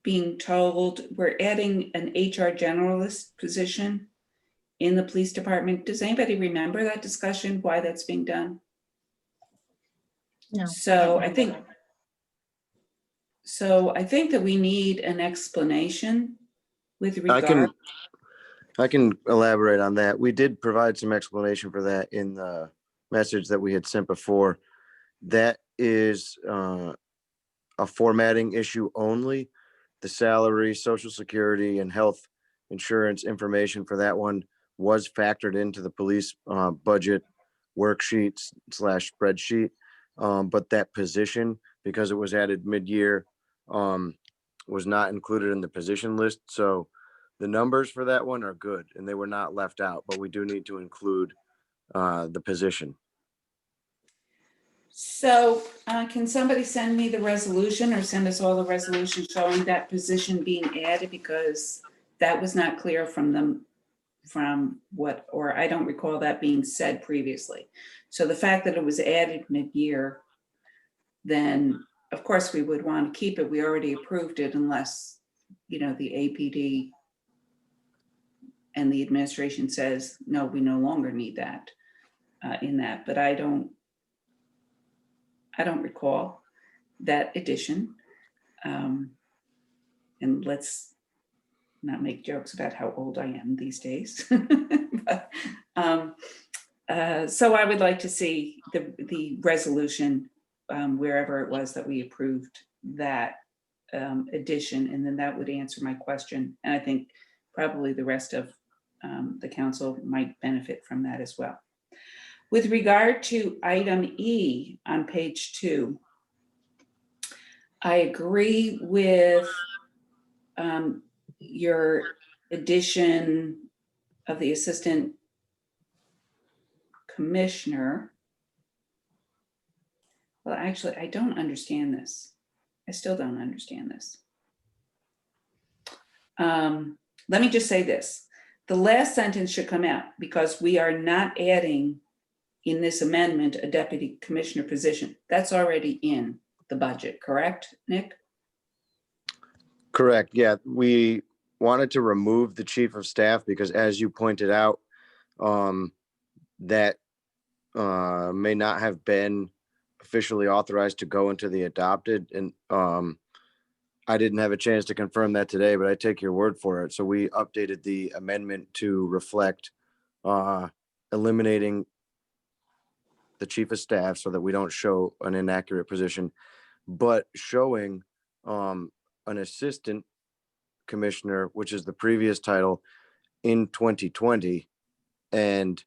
being told we're adding an HR generalist position in the police department? Does anybody remember that discussion, why that's being done? No. So I think that we need an explanation with regard. I can elaborate on that. We did provide some explanation for that in the message that we had sent before. That is a formatting issue only. The salary, social security, and health insurance information for that one was factored into the police budget worksheet / spreadsheet. But that position, because it was added mid-year, was not included in the position list. So the numbers for that one are good and they were not left out, but we do need to include the position. So can somebody send me the resolution or send us all the resolution showing that position being added, because that was not clear from what, or I don't recall that being said previously. So the fact that it was added mid-year, then of course we would want to keep it. We already approved it unless, the APD and the administration says, no, we no longer need that in that, but I don't recall that addition. And let's not make jokes about how old I am these days. But, so I would like to see the resolution wherever it was that we approved that addition, and then that would answer my question. And I think probably the rest of the council might benefit from that as well. With regard to item E on page 2, I agree with your addition of the assistant commissioner. Well, actually, I don't understand this. I still don't understand this. Let me just say this. The last sentence should come out because we are not adding in this amendment a deputy commissioner position. That's already in the budget, correct, Nick? Correct. Yeah, we wanted to remove the chief of staff because, as you pointed out, that may not have been officially authorized to go into the adopted. And I didn't have a chance to confirm that today, but I take your word for it. So we updated the amendment to reflect eliminating the chief of staff so that we don't show an inaccurate position. but showing an assistant commissioner, which is the previous title, in 2020. And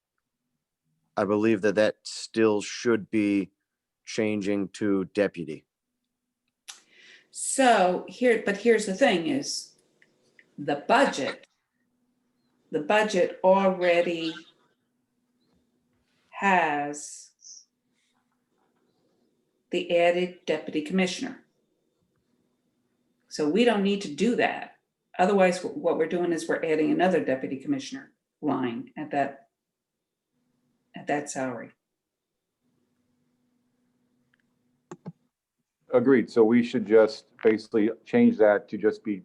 I believe that that still should be changing to deputy. So here's the thing is the budget already has the added deputy commissioner. So we don't need to do that. Otherwise, what we're doing is we're adding another deputy commissioner line at that salary. Agreed. So we should just basically change that to just be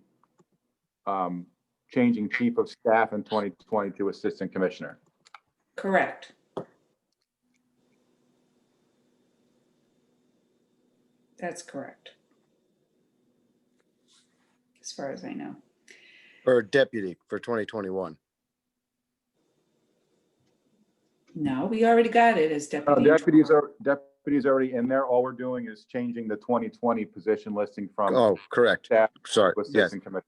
changing chief of staff in 2020 to assistant commissioner. Correct. That's correct. As far as I know. Or deputy for 2021. No, we already got it as deputy. Deputies already in there. All we're doing is changing the 2020 position listing from. Oh, correct. Staff Sorry. to Yes. assistant commissioner.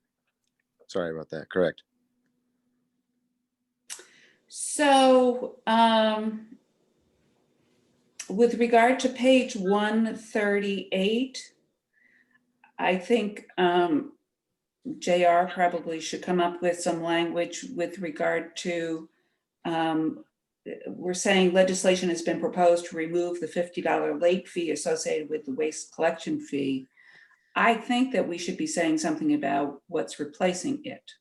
Sorry about that. Correct. So with regard to page 138, I think JR probably should come up with some language with regard to, we're saying legislation has been proposed to remove the $50 late fee associated with the waste collection fee. I think that we should be saying something about what's replacing it.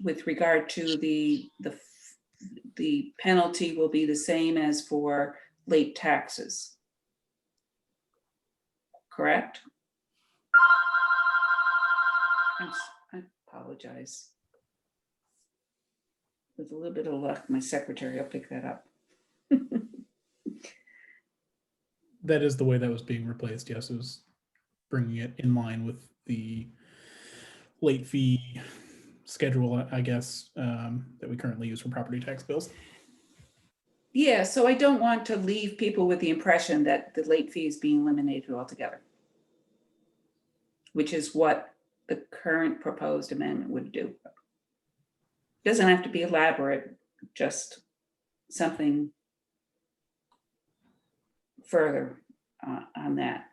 With regard to the penalty will be the same as for late taxes. Correct? I apologize. With a little bit of luck, my secretary will pick that up. That is the way that was being replaced. Yes, it was bringing it in line with the late fee schedule, I guess, that we currently use for property tax bills. Yeah, so I don't want to leave people with the impression that the late fee is being eliminated altogether, which is what the current proposed amendment would do. Doesn't have to be elaborate, just something further on that.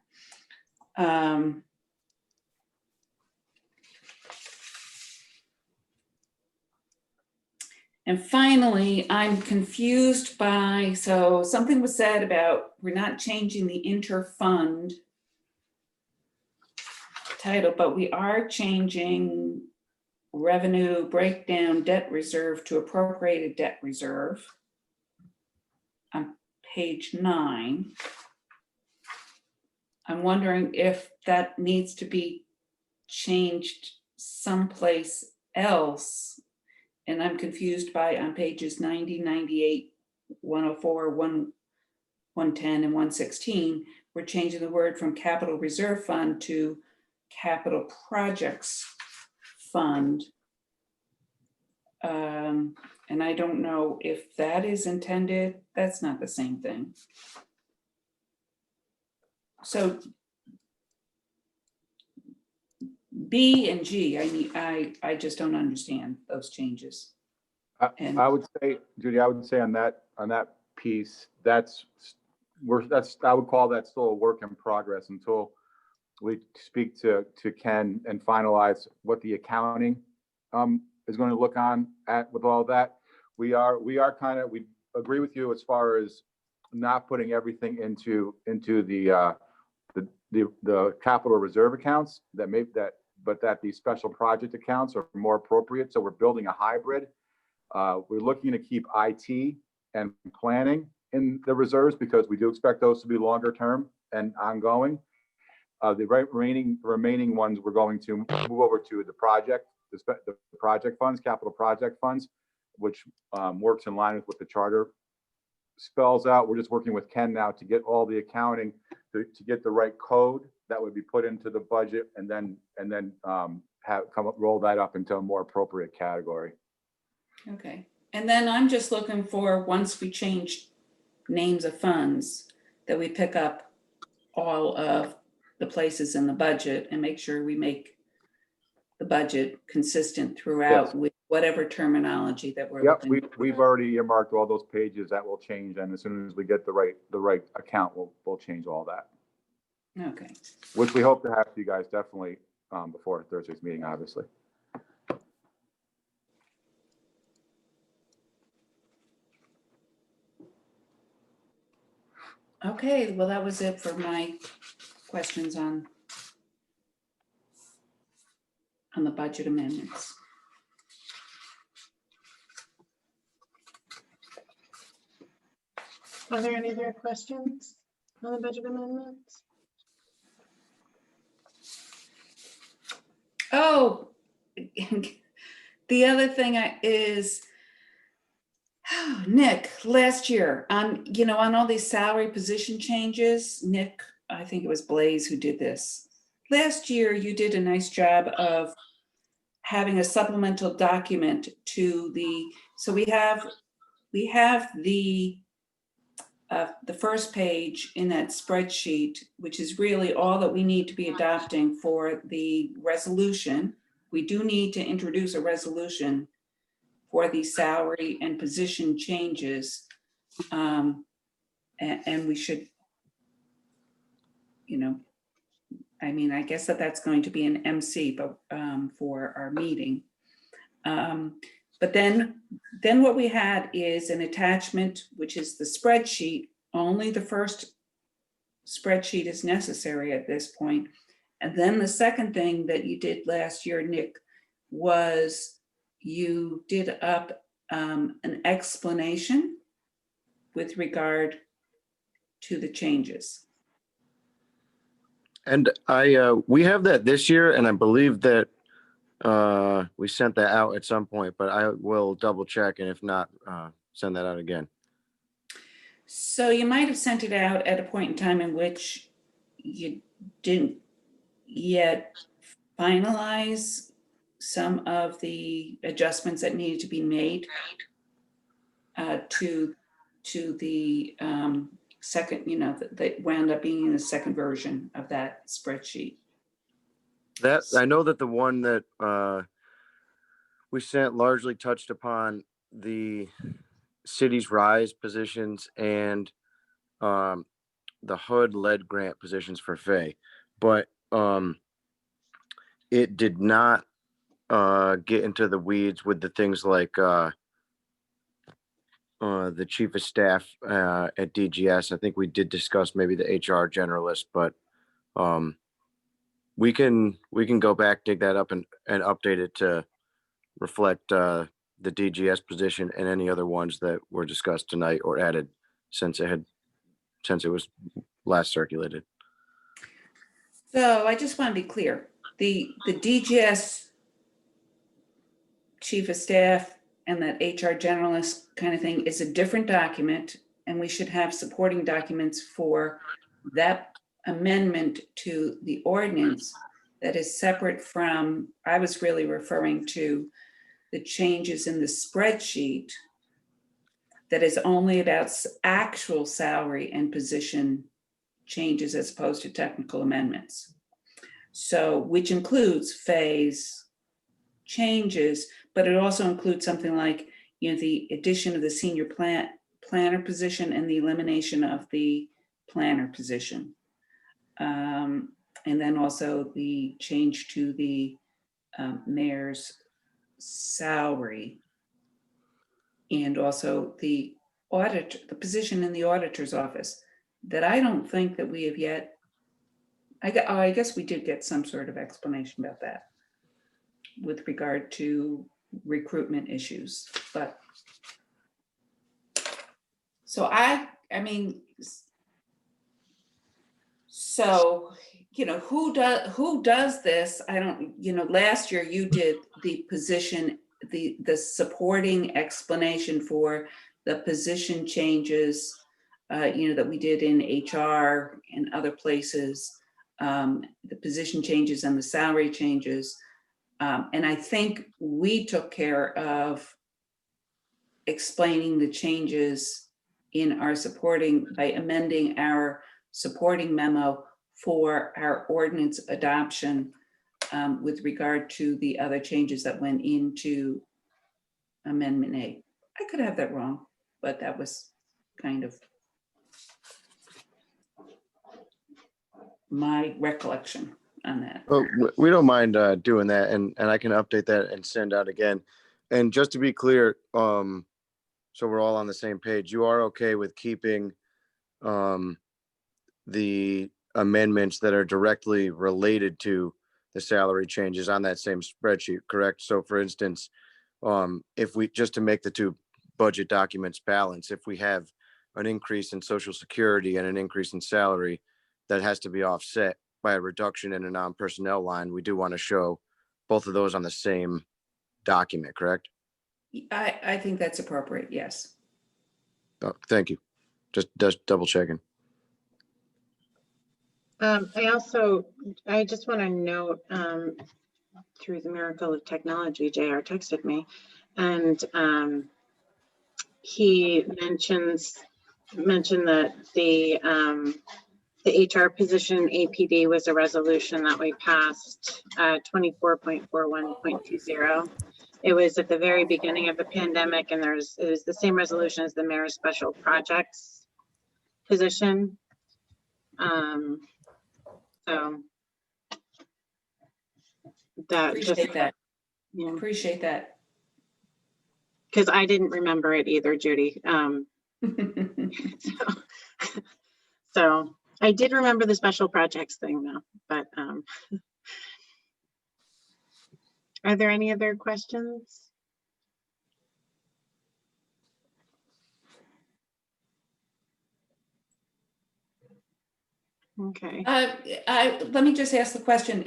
And finally, I'm confused by, so something was said about we're not changing the inter-fund title, but we are changing revenue breakdown debt reserve to appropriated debt reserve on page 9. I'm wondering if that needs to be changed someplace else. And I'm confused by on pages 90, 98, 104, 110, and 116, we're changing the word from capital reserve fund to capital projects fund. And I don't know if that is intended. That's not the same thing. So B and G, I just don't understand those changes. I would say, Judy, I would say on that piece, I would call that still a work in progress until we speak to Ken and finalize what the accounting is going to look at with all that. We agree with you as far as not putting everything into the capital reserve accounts but that these special project accounts are more appropriate. So we're building a hybrid. We're looking to keep IT and planning in the reserves because we do expect those to be longer term and ongoing. The remaining ones we're going to move over to the project funds, capital project funds, which works in line with what the charter spells out. We're just working with Ken now to get all the accounting to get the right code that would be put into the budget, and then roll that up into a more appropriate category. Okay, and then I'm just looking for, once we change names of funds, that we pick up all of the places in the budget and make sure we make the budget consistent throughout Yes. with whatever terminology that we're Yep, looking. we've already earmarked all those pages that will change, and as soon as we get the right account, we'll change all that, Okay. which we hope to have to you guys definitely before Thursday's meeting, obviously. Okay, well, that was it for my questions on the budget amendments. Are there any other questions on the budget amendments? Oh, the other thing is, Nick, last year, on all these salary position changes, Nick, I think it was Blaze who did this. Last year, you did a nice job of having a supplemental document to so we have the first page in that spreadsheet, which is really all that we need to be adopting for the resolution. We do need to introduce a resolution for the salary and position changes. And we should, I guess that's going to be an MC, but for our meeting. But then what we had is an attachment, which is the spreadsheet. Only the first spreadsheet is necessary at this point. And then the second thing that you did last year, Nick, was you did up an explanation with regard to the changes. And we have that this year, and I believe that we sent that out at some point, but I will double check, and if not, send that out again. So you might have sent it out at a point in time in which you didn't yet finalize some of the adjustments that needed to be made to the second, that wound up being in the second version of that spreadsheet. That I know that the one that we sent largely touched upon the city's rise positions and the HUD lead grant positions for Fay, but it did not get into the weeds with the things like the chief of staff at DGS. I think we did discuss maybe the HR generalist, but we can go back, dig that up and update it to reflect the DGS position and any other ones that were discussed tonight or added since it was last circulated. So I just want to be clear. The DGS chief of staff and that HR generalist kind of thing is a different document, and we should have supporting documents for that amendment to the ordinance that is separate from, I was really referring to the changes in the spreadsheet that is only about actual salary and position changes as opposed to technical amendments. So, which includes phase changes, but it also includes something like, the addition of the senior planner position and the elimination of the planner position. And then also the change to the mayor's salary, and also the position in the auditor's office that I don't think that we have yet. I guess we did get some sort of explanation about that with regard to recruitment issues, but so who does this? I don't, last year you did the position, the supporting explanation for the position changes, that we did in HR and other places, the position changes and the salary changes. And I think we took care of explaining the changes in our supporting, by amending our supporting memo for our ordinance adoption with regard to the other changes that went into Amendment A. I could have that wrong, but that was kind of my recollection on that. Well, we don't mind doing that, and I can update that and send out again. And just to be clear, so we're all on the same page, you are okay with keeping the amendments that are directly related to the salary changes on that same spreadsheet, correct? So for instance, if we, just to make the two budget documents balance, if we have an increase in Social Security and an increase in salary, that has to be offset by a reduction in a non-personnel line, we do want to show both of those on the same document, correct? I think that's appropriate, yes. Oh, thank you. Just double checking. I just want to note, through the miracle of technology, JR texted me, and he mentioned that the HR position APD was a resolution that we passed, 24.41.20. It was at the very beginning of the pandemic, and it was the same resolution as the mayor's special projects position. So that Appreciate that. Yeah. Appreciate that. Because I didn't remember it either, Judy. So I did remember the special projects thing though, but are there any other questions? Okay. Let me just ask the question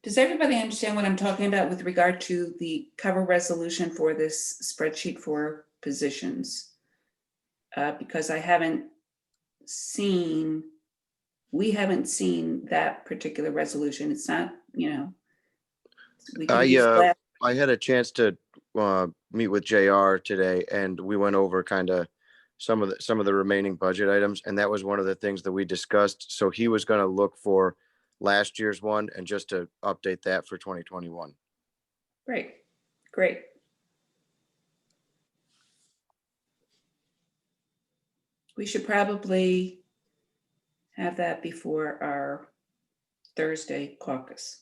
does everybody understand what I'm talking about with regard to the cover resolution for this spreadsheet for positions? Because we haven't seen that particular resolution. It's not, we can use that. I had a chance to meet with JR today, and we went over kind of some of the remaining budget items, and that was one of the things that we discussed. So he was going to look for last year's one and just to update that for 2021. Great. We should probably have that before our Thursday caucus.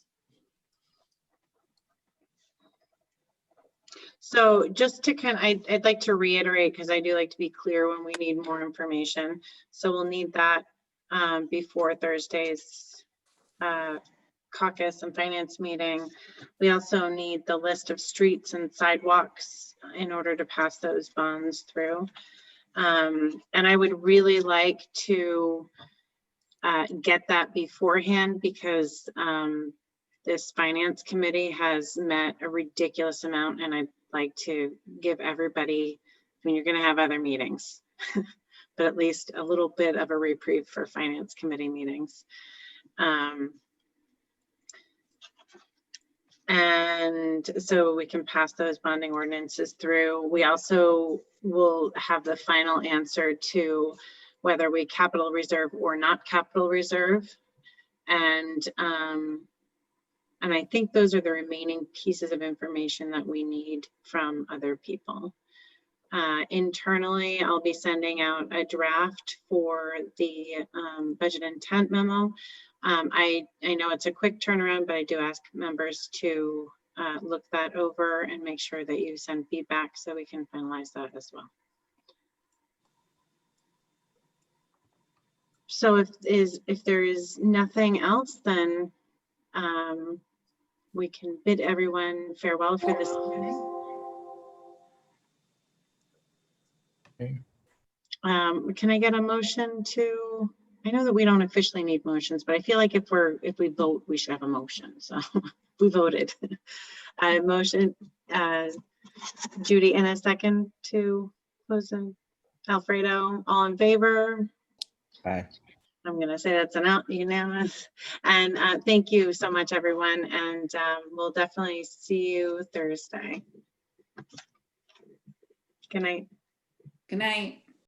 So just to I'd like to reiterate, because I do like to be clear when we need more information. So we'll need that before Thursday's caucus and finance meeting. We also need the list of streets and sidewalks in order to pass those bonds through. And I would really like to get that beforehand, because this finance committee has met a ridiculous amount, and I'd like to give everybody, you're going to have other meetings, but at least a little bit of a reprieve for finance committee meetings. And so we can pass those bonding ordinances through. We also will have the final answer to whether we capital reserve or not capital reserve. And I think those are the remaining pieces of information that we need from other people. Internally, I'll be sending out a draft for the budget intent memo. I know it's a quick turnaround, but I do ask members to look that over and make sure that you send feedback so we can finalize that as well. So if there is nothing else, then we can bid everyone farewell for this evening. Okay. Can I get a motion to? I know that we don't officially need motions, but I feel like if we vote, we should have a motion. So we voted. Motion, Judy, in a second to close in. Alfredo, all in favor? Aye. I'm going to say that's an unanimous. And thank you so much, everyone. And we'll definitely see you Thursday. Good night. Good night.